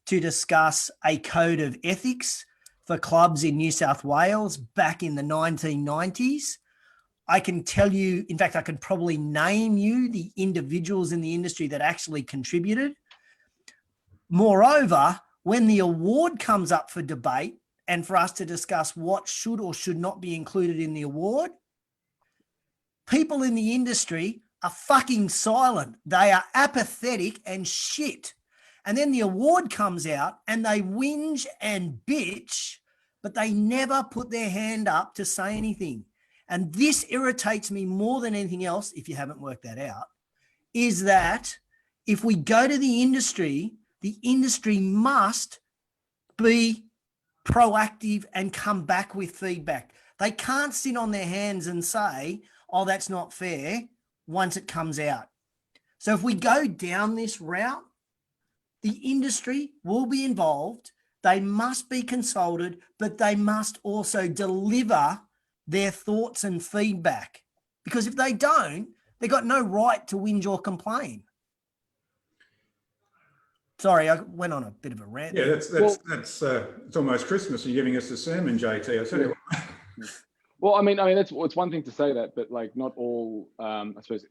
to discuss a code of ethics for clubs in New South Wales back in the 1990s, I can tell you, in fact, I could probably name you the individuals in the industry that actually contributed. Moreover, when the award comes up for debate and for us to discuss what should or should not be included in the award, people in the industry are fucking silent. They are apathetic and shit. And then the award comes out and they whinge and bitch, but they never put their hand up to say anything. And this irritates me more than anything else, if you haven't worked that out, is that if we go to the industry must be proactive and come back with feedback. They can't sit on their hands and say, oh, that's not fair, once it comes out. So if we go down this route, the industry will be involved. They must be consulted, but they must also deliver their thoughts and feedback. Because if they don't, they've got no right to whinge or complain. Sorry, I went on a bit of a rant. Yeah, it's almost Christmas. You're giving us a sermon, JT. I tell you what. Well, I mean, it's one thing to say that, but like not all, I suppose,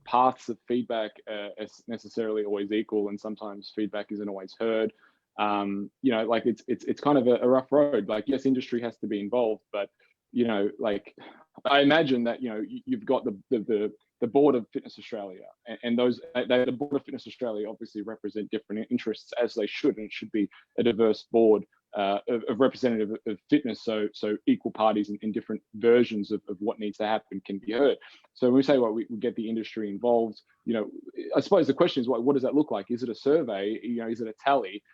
paths of feedback are necessarily always equal, and sometimes feedback isn't always heard. Like it's kind of a rough road. Like, yes, industry has to be involved, but like I imagine that you've got the board of Fitness Australia, and the board of Fitness Australia obviously represent different interests, as they should, and it should be a diverse board of representative of fitness, so equal parties in different versions of what needs to happen can be heard. So when we say, well, we get the industry involved, I suppose the question is, what does that look like? Is it a survey? Is it a tally?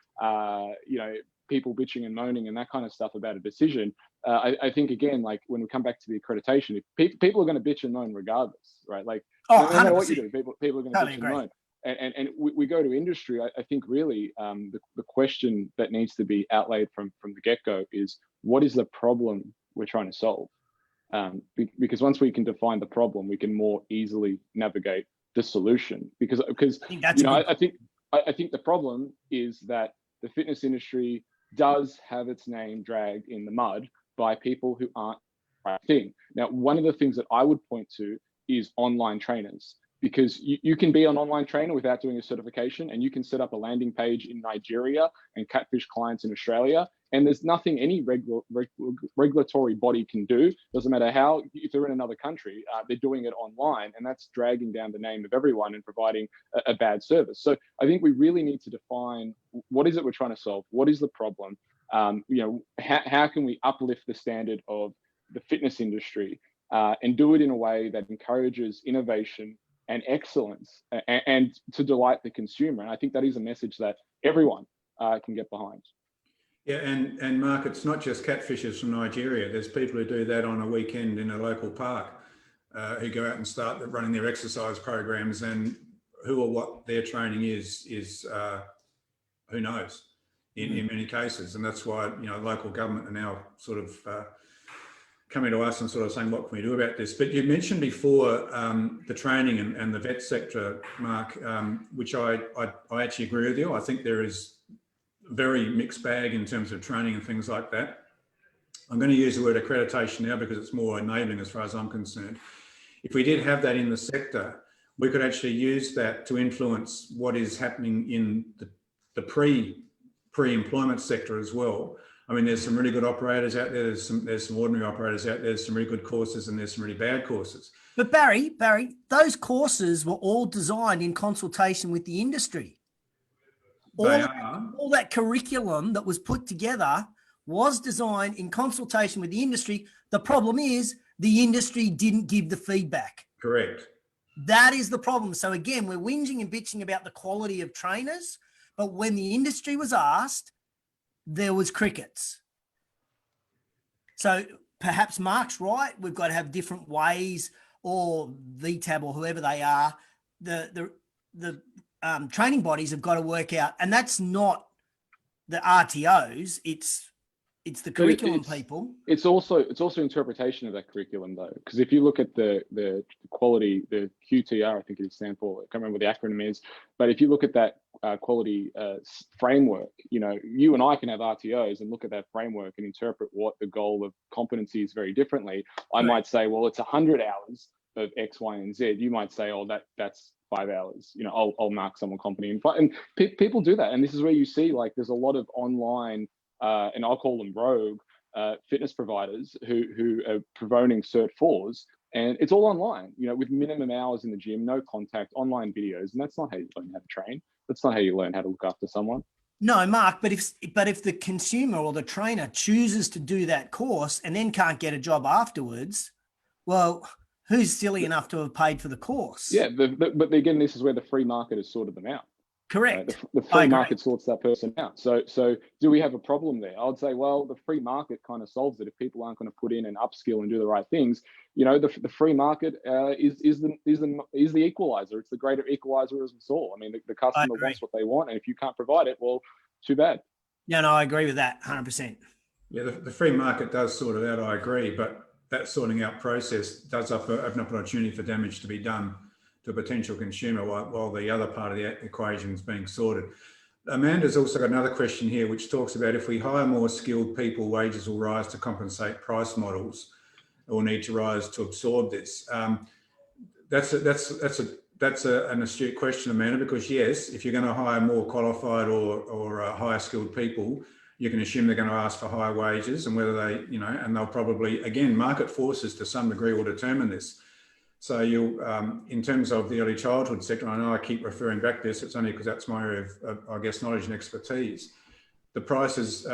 People bitching and moaning and that kind of stuff about a decision. I think, again, like when we come back to the accreditation, people are going to bitch and moan regardless, right? Like, no matter what you do, people are going to bitch and moan. And we go to industry. I think really the question that needs to be outlaid from the get-go is, what is the problem we're trying to solve? Because once we can define the problem, we can more easily navigate the solution. Because I think the problem is that the fitness industry does have its name dragged in the mud by people who aren't the right thing. Now, one of the things that I would point to is online trainers, because you can be an online trainer without doing a certification, and you can set up a landing page in Nigeria and catfish clients in Australia, and there's nothing any regulatory body can do. Doesn't matter how, if they're in another country, they're doing it online, and that's dragging down the name of everyone and providing a bad service. So I think we really need to define, what is it we're trying to solve? What is the problem? How can we uplift the standard of the fitness industry and do it in a way that encourages innovation and excellence and to delight the consumer? And I think that is a message that everyone can get behind. Yeah, and Mark, it's not just catfishers from Nigeria. There's people who do that on a weekend in a local park, who go out and start running their exercise programs, and who or what their training is who knows in many cases. And that's why local government are now sort of coming to us and sort of saying, what can we do about this? But you mentioned before the training and the vet sector, Mark, which I actually agree with you. I think there is a very mixed bag in terms of training and things like that. I'm going to use the word accreditation now because it's more enabling as far as I'm concerned. If we did have that in the sector, we could actually use that to influence what is happening in the pre-employment sector as well. I mean, there's some really good operators out there. There's some ordinary operators out there. There's some really good courses, and there's some really bad courses. But Barry, those courses were all designed in consultation with the industry. All that curriculum that was put together was designed in consultation with the industry. The problem is the industry didn't give the feedback. Correct. That is the problem. So again, we're whinging and bitching about the quality of trainers, but when the industry was asked, there was crickets. So perhaps Mark's right. We've got to have different ways, or VTAB or whoever they are, the training bodies have got to work out, and that's not the RTOs. It's It's the But curriculum, people. It's also interpretation of that curriculum, though, because if you look at the quality, the QTR, I think it stands for, I can't remember what the acronym is, but if you look at that quality framework, you know, you and I can have RTOs and look at that framework and interpret what the goal of competency is very differently. I might say, well, it's 100 hours of X, Y, and Z. You might say, oh, that's 5 hours. You know, I'll mark someone competent and people do that, and this is where you see, like, there's a lot of online. And I'll call them rogue fitness providers who are promoting Cert 4s, and it's all online, you know, with minimum hours in the gym, no contact, online videos, and that's not how you learn how to train. That's not how you learn how to look after someone. No, Mark, but if the consumer or the trainer chooses to do that course and then can't get a job afterwards, well, who's silly enough to have paid for the course? Yeah, but again, this is where the free market has sorted them out. Correct. The free market sorts that person out. So do we have a problem there? I would say, well, the free market kind of solves it. If people aren't going to put in and upskill and do the right things, you know, the free market is the equalizer. It's the greater equalizer as we saw. I mean, the customer wants what they want, and if you can't provide it, well, too bad. Yeah, no, I agree with that 100%. Yeah, the free market does sort it out, I agree, but that sorting out process does open up an opportunity for damage to be done to a potential consumer while the other part of the equation is being sorted. Amanda's also got another question here, which talks about if we hire more skilled people, wages will rise to compensate price models or need to rise to absorb this. That's an astute question, Amanda, because yes, if you're going to hire more qualified or higher skilled people, you can assume they're going to ask for higher wages, and whether they, you know, and they'll probably, again, market forces to some degree will determine this. So you, in terms of the early childhood sector, I know I keep referring back to this, it's only because that's my area of, I guess, knowledge and expertise. The prices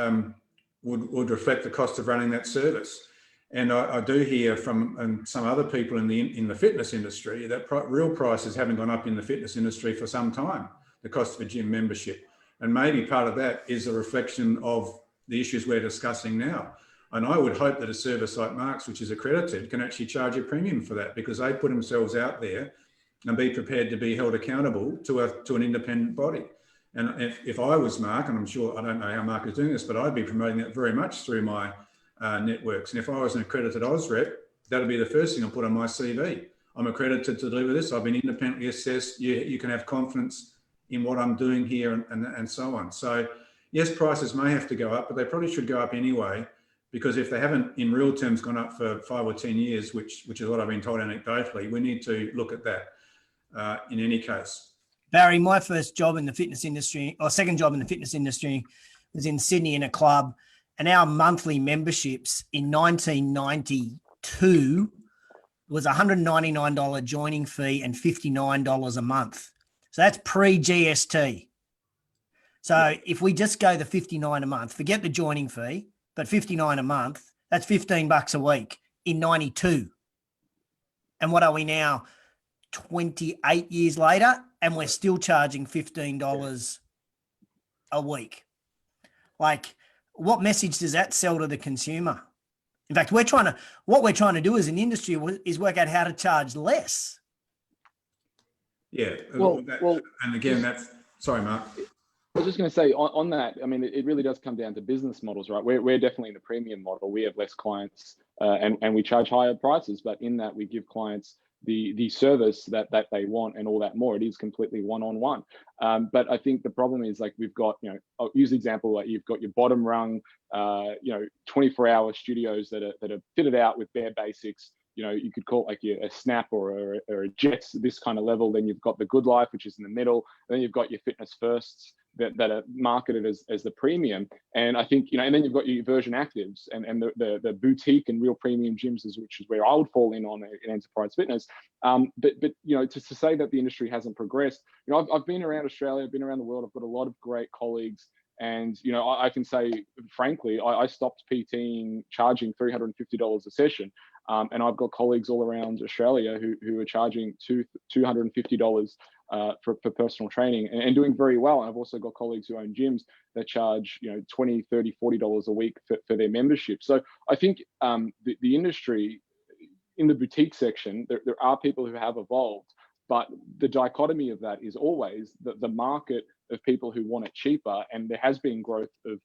would reflect the cost of running that service. And I do hear from some other people in the fitness industry that real prices haven't gone up in the fitness industry for some time, the cost of a gym membership. And maybe part of that is a reflection of the issues we're discussing now. And I would hope that a service like Mark's, which is accredited, can actually charge a premium for that, because they put themselves out there and be prepared to be held accountable to an independent body. And if I was Mark, and I'm sure, I don't know how Mark is doing this, but I'd be promoting that very much through my networks. And if I was an accredited AusRep, that'd be the first thing I'll put on my CV. I'm accredited to deliver this. I've been independently assessed. You can have confidence in what I'm doing here, and so on. So yes, prices may have to go up, but they probably should go up anyway, because if they haven't in real terms gone up for 5 or 10 years, which is what I've been told anecdotally, we need to look at that in any case. Barry, my first job in the fitness industry, or second job in the fitness industry, was in Sydney in a club, and our monthly memberships in 1992 was $199 joining fee and $59 a month. So that's pre-GST. So if we just go the $59 a month, forget the joining fee, but $59 a month, that's $15 a week in 92. And what are we now, 28 years later? And we're still charging $15 a week. Like, what message does that sell to the consumer? In fact, what we're trying to do as an industry is work out how to charge less. Yeah. Well, and again, sorry, Mark. I was just going to say on that, I mean, it really does come down to business models, right? We're definitely in the premium model. We have less clients and we charge higher prices, but in that we give clients the service that they want and all that more. It is completely one-on-one. But I think the problem is, like, we've got, you know, I'll use the example, like, you've got your bottom rung, 24-hour studios that are fitted out with bare basics. You know, you could call it like a Snap or a Jets, this kind of level. Then you've got the Good Life, which is in the middle. And then you've got your Fitness Firsts that are marketed as the premium. And I think, you know, and then you've got your version actives and the boutique and real premium gyms, which is where I would fall in on in enterprise fitness. But you know, to say that the industry hasn't progressed, you know, I've been around Australia, I've been around the world, I've got a lot of great colleagues. And, you know, I can say, frankly, I stopped PTing charging $350 a session. And I've got colleagues all around Australia who are charging $250 for personal training and doing very well. And I've also got colleagues who own gyms that charge, you know, $20, $30, $40 a week for their membership. So I think the industry in the boutique section, there are people who have evolved, but the dichotomy of that is always the market of people who want it cheaper. And there has been growth of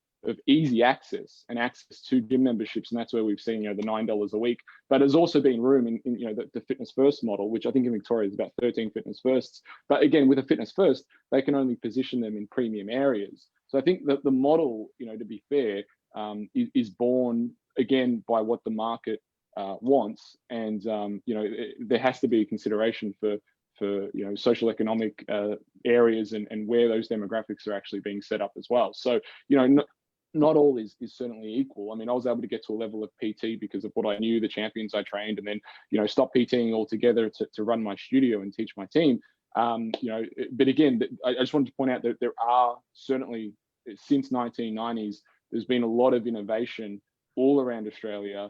easy access and access to gym memberships, and that's where we've seen, you know, the $9 a week. But there's also been room in you know, the fitness first model, which I think in Victoria is about 13 fitness firsts. But again, with a fitness first, they can only position them in premium areas. So I think that the model, you know, to be fair, is born again by what the market wants, and you know, there has to be a consideration for you know, social economic areas and where those demographics are actually being set up as well. So, you know, not all is certainly equal. I mean, I was able to get to a level of PT because of what I knew, the champions I trained, and then, you know, stop PTing altogether to run my studio and teach my team. You know, but again, I just wanted to point out that there are certainly, since 1990s, there's been a lot of innovation all around Australia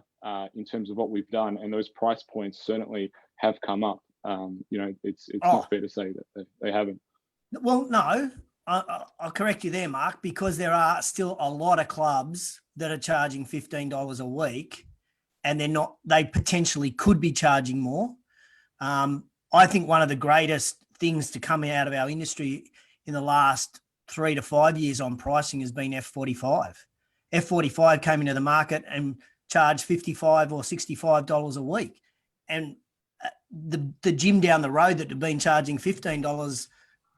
in terms of what we've done, and those price points certainly have come up. You know, it's not fair to say that they haven't. Well, no, I'll correct you there, Mark, because there are still a lot of clubs that are charging $15 a week, and they potentially could be charging more. I think one of the greatest things to come out of our industry in the last 3 to 5 years on pricing has been F45. F45 came into the market and charged $55 or $65 a week. And the gym down the road that had been charging $15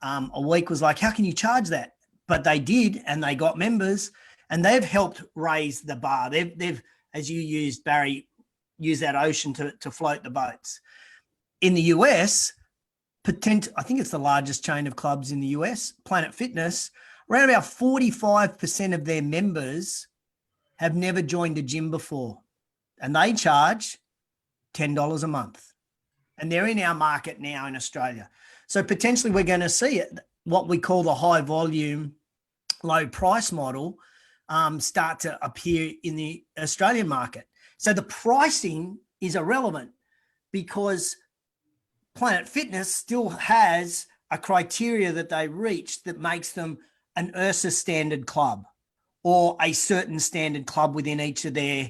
a week was like, how can you charge that? But they did, and they got members, and they've helped raise the bar. They've as you used, Barry, use that ocean to float the boats. In the US, I think it's the largest chain of clubs in the US, Planet Fitness, around about 45% of their members have never joined a gym before, and they charge $10 a month. And they're in our market now in Australia. So potentially we're going to see it, what we call the high volume, low price model start to appear in the Australian market. So the pricing is irrelevant because Planet Fitness still has a criteria that they reach that makes them an IRSA standard club or a certain standard club within each of their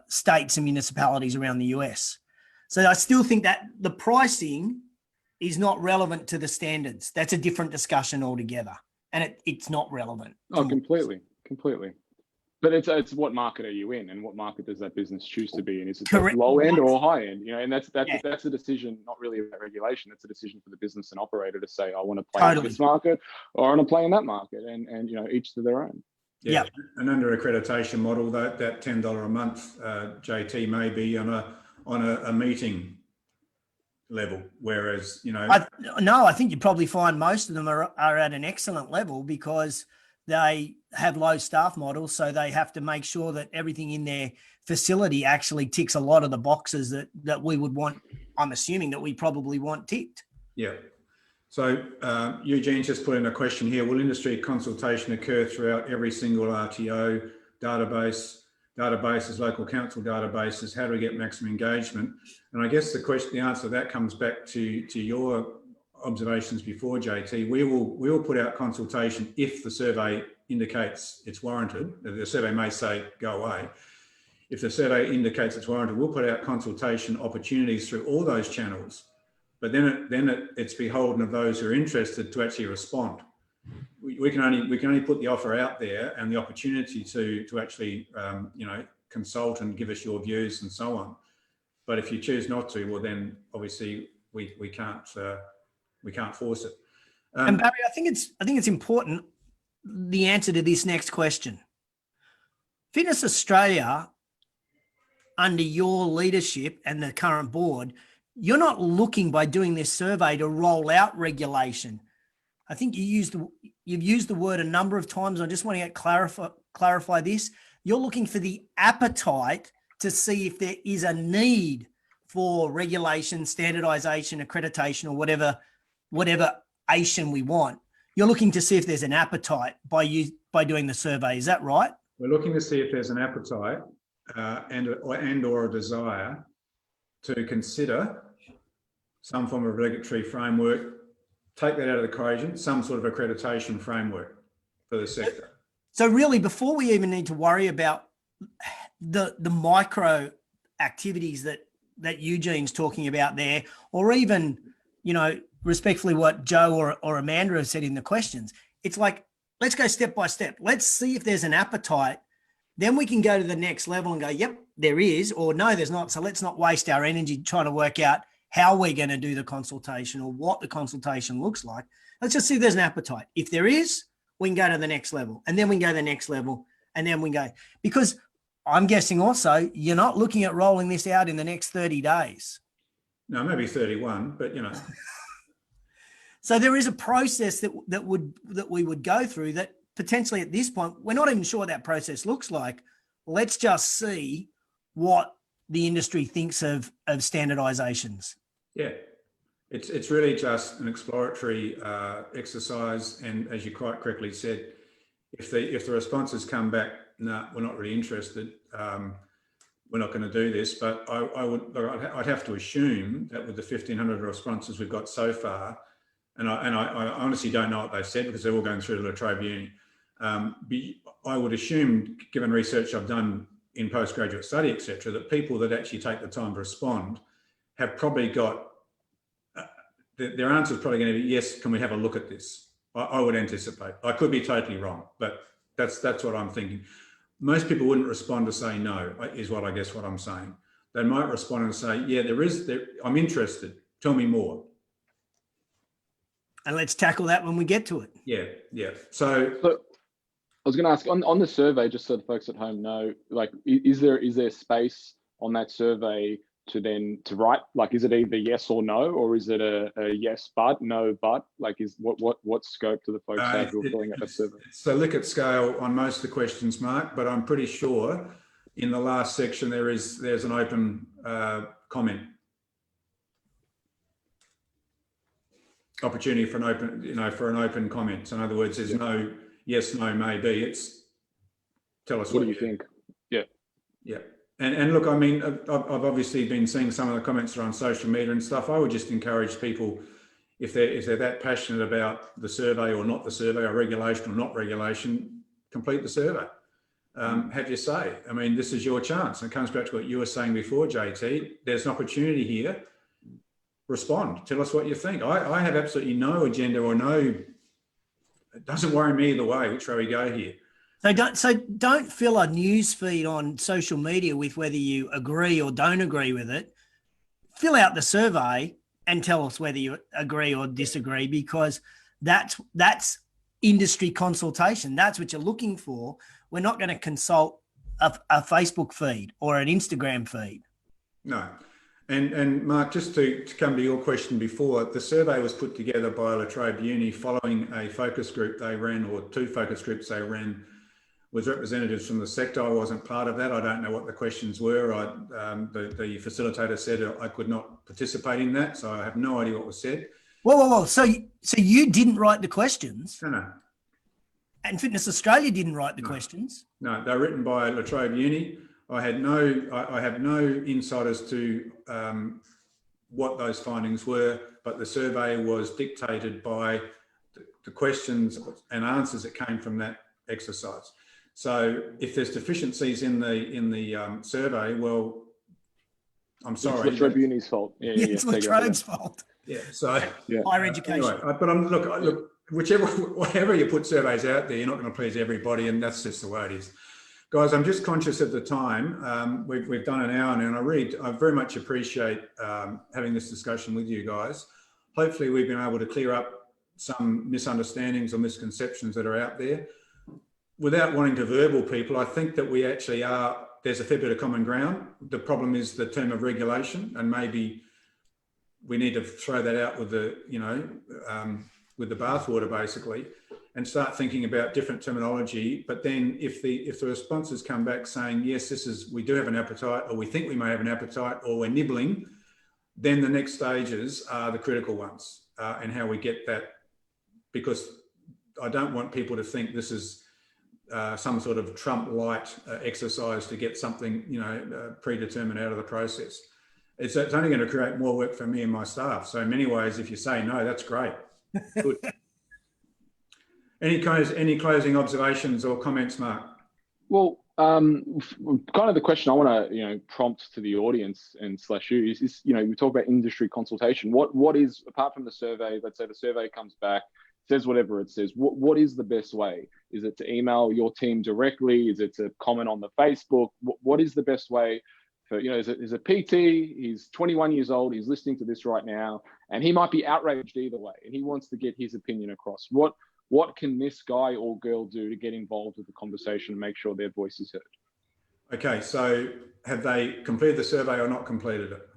states and municipalities around the US. So I still think that the pricing is not relevant to the standards. That's a different discussion altogether, and it's not relevant. Oh, completely. But it's what market are you in, and what market does that business choose to be in? Is it low end or high end? You know, and that's a decision, not really about regulation. It's a decision for the business and operator to say, I want to play in this market, or I want to play in that market, and you know, each to their own. Yeah. And under accreditation model, that $10 a month, JT, may be on a meeting level, whereas, you know, I think you probably find most of them are at an excellent level because they have low staff models, so they have to make sure that everything in their facility actually ticks a lot of the boxes that we would want. I'm assuming that we probably want ticked. Yeah. So Eugene's just put in a question here. Will industry consultation occur throughout every single RTO databases, local council databases? How do we get maximum engagement? And I guess the answer to that comes back to your observations before, JT. We will put out consultation if the survey indicates it's warranted. The survey may say go away. If the survey indicates it's warranted, we'll put out consultation opportunities through all those channels. But then it's beholden of those who are interested to actually respond. We can only put the offer out there and the opportunity to actually you know, consult and give us your views and so on. But if you choose not to, well, then obviously we can't force it. And Barry, I think it's important, the answer to this next question. Fitness Australia, under your leadership and the current board, you're not looking by doing this survey to roll out regulation. I think you've used the word a number of times. I just want to clarify this. You're looking for the appetite to see if there is a need for regulation, standardization, accreditation, or whatever Asian we want. You're looking to see if there's an appetite by doing the survey. Is that right? We're looking to see if there's an appetite and or a desire to consider some form of regulatory framework, take that out of the equation, some sort of accreditation framework for the sector. So really, before we even need to worry about the micro activities that Eugene's talking about there, or even, you know, respectfully what Joe or Amanda have said in the questions, it's like, let's go step by step. Let's see if there's an appetite. Then we can go to the next level and go, yep, there is, or no, there's not. So let's not waste our energy trying to work out how we're going to do the consultation or what the consultation looks like. Let's just see if there's an appetite. If there is, we can go to the next level, and then we can go to the next level, and then we go. Because I'm guessing also you're not looking at rolling this out in the next 30 days. No, maybe 31, but you know. So there is a process that we would go through that potentially at this point, we're not even sure what that process looks like. Let's just see what the industry thinks of standardizations. Yeah, it's really just an exploratory exercise. And as you quite correctly said, if the responses come back, no, we're not really interested, we're not going to do this. But I'd have to assume that with the 1,500 responses we've got so far, and I honestly don't know what they've said because they're all going through to La Trobe Uni. I would assume, given research I've done in postgraduate study, etc., that people that actually take the time to respond have probably got, their answer is probably going to be, yes, can we have a look at this? I would anticipate. I could be totally wrong, but that's what I'm thinking. Most people wouldn't respond to say no, is what I guess what I'm saying. They might respond and say, yeah, I'm interested. Tell me more. And let's tackle that when we get to it. Yeah. So I was going to ask on the survey, just so the folks at home know, like, is there space on that survey to write? Like, is it either yes or no, or is it a yes but, no but? Like, is what scope do the folks have who are filling out that survey? It's a Likert scale on most of the questions, Mark, but I'm pretty sure in the last section there's an open comment. Opportunity for an open comment. So in other words, there's no yes, no, maybe. It's tell us what do you think? Yeah. And look, I mean, I've obviously been seeing some of the comments that are on social media and stuff. I would just encourage people, if they're that passionate about the survey or not the survey, or regulation or not regulation, complete the survey. Have your say. I mean, this is your chance. And it comes back to what you were saying before, JT. There's an opportunity here. Respond. Tell us what you think. I have absolutely no agenda or it doesn't worry me either way which way we go here. So don't fill a news feed on social media with whether you agree or don't agree with it. Fill out the survey and tell us whether you agree or disagree, because that's industry consultation. That's what you're looking for. We're not going to consult a Facebook feed or an Instagram feed. No. And Mark, just to come to your question before, the survey was put together by La Trobe Uni following a focus group they ran, or two focus groups they ran, with representatives from the sector. I wasn't part of that. I don't know what the questions were. The facilitator said I could not participate in that, so I have no idea what was said. Whoa. So you didn't write the questions? No. And Fitness Australia didn't write the questions? No, they're written by La Trobe Uni. I have no insight as to what those findings were, but the survey was dictated by the questions and answers that came from that exercise. So if there's deficiencies in the survey, well, I'm sorry. It's La Trobe Uni's fault. Yeah, it's La Trobe's fault. Yeah. So higher education. Anyway, but look, whatever you put surveys out there, you're not going to please everybody, and that's just the way it is. Guys, I'm just conscious of the time. We've done an hour now, and I very much appreciate having this discussion with you guys. Hopefully we've been able to clear up some misunderstandings or misconceptions that are out there. Without wanting to verbal people, I think that we actually there's a fair bit of common ground. The problem is the term of regulation, and maybe we need to throw that out with the bathwater basically, and start thinking about different terminology. But then if the responses come back saying, yes, we do have an appetite, or we think we may have an appetite, or we're nibbling, then the next stages are the critical ones, and how we get that, because I don't want people to think this is some sort of Trump light exercise to get something, predetermined out of the process. It's only going to create more work for me and my staff. So in many ways, if you say no, that's great. Good. Any closing observations or comments, Mark? Well, kind of the question I want to prompt to the audience and / you is we talk about industry consultation. What is, apart from the survey? Let's say the survey comes back, says whatever it says. What is the best way? Is it to email your team directly? Is it to comment on the Facebook? What is the best way for, is a PT, he's 21 years old, he's listening to this right now, and he might be outraged either way, and he wants to get his opinion across. What can this guy or girl do to get involved with the conversation and make sure their voice is heard? Okay, so have they completed the survey or not completed it?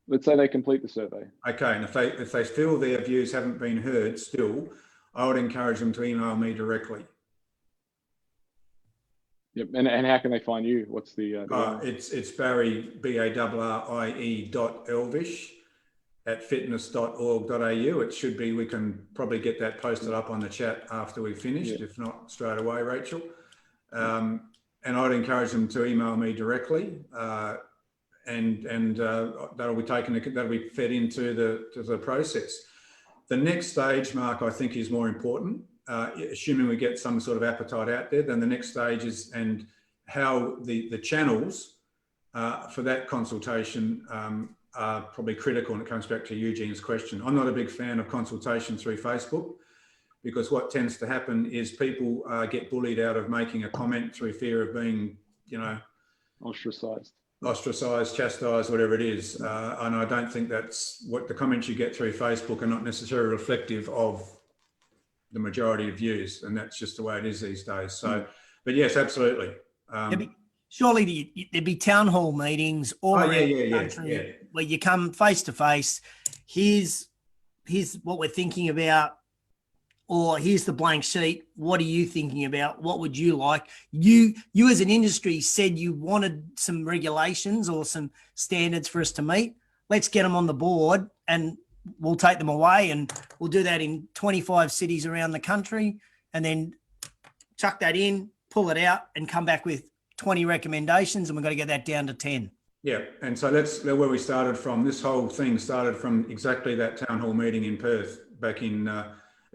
Let's say they complete the survey. Okay, and if they feel their views haven't been heard still, I would encourage them to email me directly. Yep, and how can they find you? What's the it's Barrie, BARRIE .Elvish @fitness.org.au. It should be, we can probably get that posted up on the chat after we've finished, if not straight away, Rachel. And I'd encourage them to email me directly, and that'll be fed into the process. The next stage, Mark, I think is more important. Assuming we get some sort of appetite out there, then the next stage is, and how the channels for that consultation are probably critical, and it comes back to Eugene's question. I'm not a big fan of consultation through Facebook, because what tends to happen is people get bullied out of making a comment through fear of being, ostracized, chastised, whatever it is. And I don't think that's what the comments you get through Facebook are not necessarily reflective of the majority of views, and that's just the way it is these days. So, but yes, absolutely. Surely there'd be town hall meetings all around the country where you come face to face. Here's what we're thinking about, or here's the blank sheet. What are you thinking about? What would you like? You as an industry said you wanted some regulations or some standards for us to meet. Let's get them on the board, and we'll take them away, and we'll do that in 25 cities around the country, and then chuck that in, pull it out, and come back with 20 recommendations, and we've got to get that down to 10. Yeah, and so that's where we started from. This whole thing started from exactly that town hall meeting in Perth back in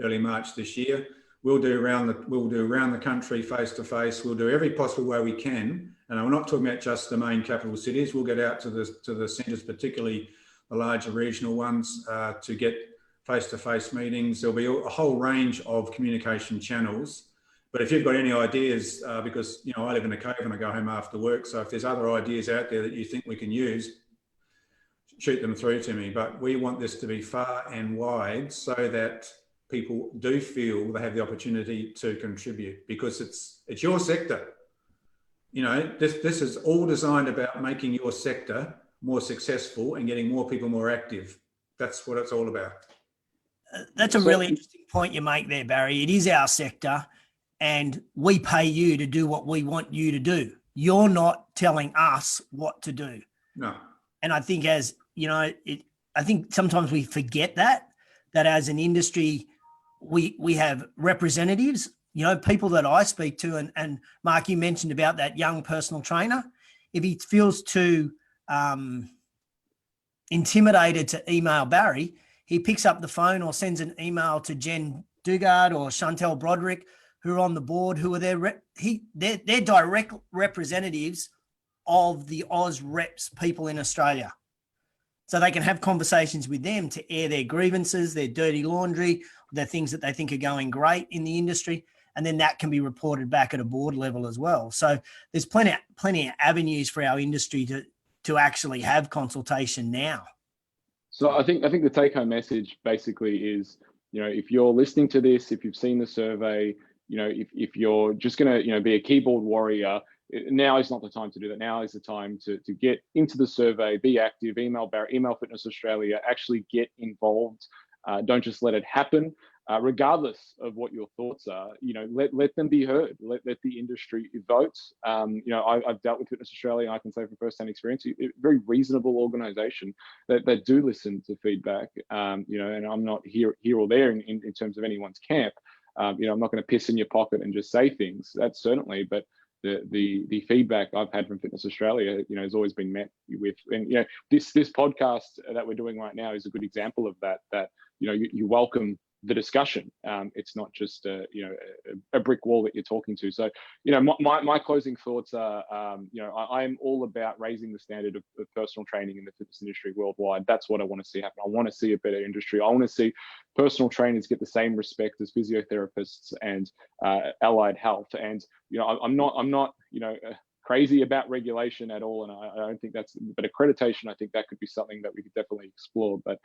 early March this year. We'll do around the country face to face. We'll do every possible way we can, and I'm not talking about just the main capital cities. We'll get out to the centres, particularly the larger regional ones, to get face-to-face meetings. There'll be a whole range of communication channels. But if you've got any ideas, because I live in a cave and I go home after work, so if there's other ideas out there that you think we can use, shoot them through to me. But we want this to be far and wide so that people do feel they have the opportunity to contribute, because it's your sector. This is all designed about making your sector more successful and getting more people more active. That's what it's all about. That's a really interesting point you make there, Barrie. It is our sector, and we pay you to do what we want you to do. You're not telling us what to do. No. And I think I think sometimes we forget that as an industry, we have representatives, people that I speak to, and Mark, you mentioned about that young personal trainer. If he feels too intimidated to email Barrie, he picks up the phone or sends an email to Jen Dugard or Chantel Broderick, who are on the board, who are they're direct representatives of the Oz reps people in Australia. So they can have conversations with them to air their grievances, their dirty laundry, the things that they think are going great in the industry. And then that can be reported back at a board level as well. So there's plenty of avenues for our industry to actually have consultation now. So I think the take-home message basically is, if you're listening to this, if you've seen the survey, if you're just going to, be a keyboard warrior, now is not the time to do that. Now is the time to get into the survey, be active, email Barrie, email Fitness Australia, actually get involved. Don't just let it happen. Regardless of what your thoughts are, let them be heard. Let the industry vote. I've dealt with Fitness Australia, and I can say from first-hand experience, a very reasonable organisation that do listen to feedback. And I'm not here or there in terms of anyone's camp. I'm not going to piss in your pocket and just say things. That's certainly, but the feedback I've had from Fitness Australia, has always been met with, and this podcast that we're doing right now is a good example of that. That you welcome the discussion. It's not just a brick wall that you're talking to. So my closing thoughts are I'm all about raising the standard of personal training in the fitness industry worldwide. That's what I want to see happen. I want to see a better industry. I want to see personal trainers get the same respect as physiotherapists and allied health. And I'm not crazy about regulation at all, and I don't think that's, but accreditation, I think that could be something that we could definitely explore. But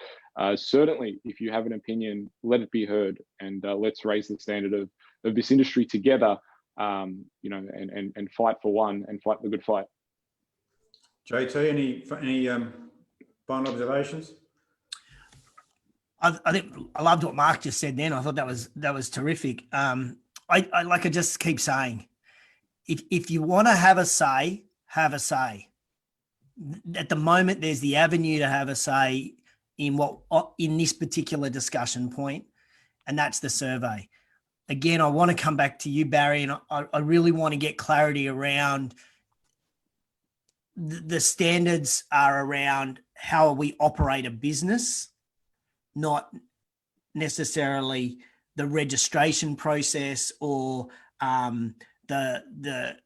certainly, if you have an opinion, let it be heard, and let's raise the standard of this industry together, and fight for one, and fight the good fight. JT, any final observations? I think I loved what Mark just said then. I thought that was terrific. I just keep saying, if you want to have a say, have a say. At the moment, there's the avenue to have a say in this particular discussion point, and that's the survey. Again, I want to come back to you, Barry, and I really want to get clarity around the standards are around how we operate a business, not necessarily the registration process or the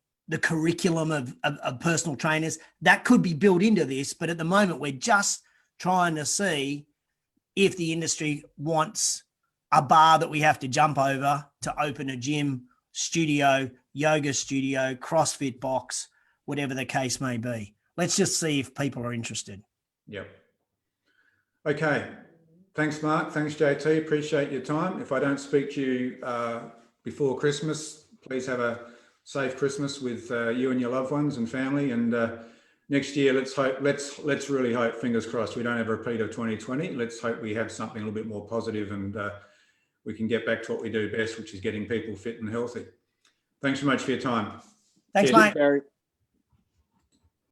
curriculum of personal trainers. That could be built into this, but at the moment we're just trying to see if the industry wants a bar that we have to jump over to open a gym, studio, yoga studio, CrossFit box, whatever the case may be. Let's just see if people are interested. Yep. Okay. Thanks, Mark. Thanks, JT. Appreciate your time. If I don't speak to you before Christmas, please have a safe Christmas with you and your loved ones and family. And next year, let's really hope, fingers crossed, we don't have a repeat of 2020. Let's hope we have something a little bit more positive, and we can get back to what we do best, which is getting people fit and healthy. Thanks so much for your time. Thanks, mate. Barry.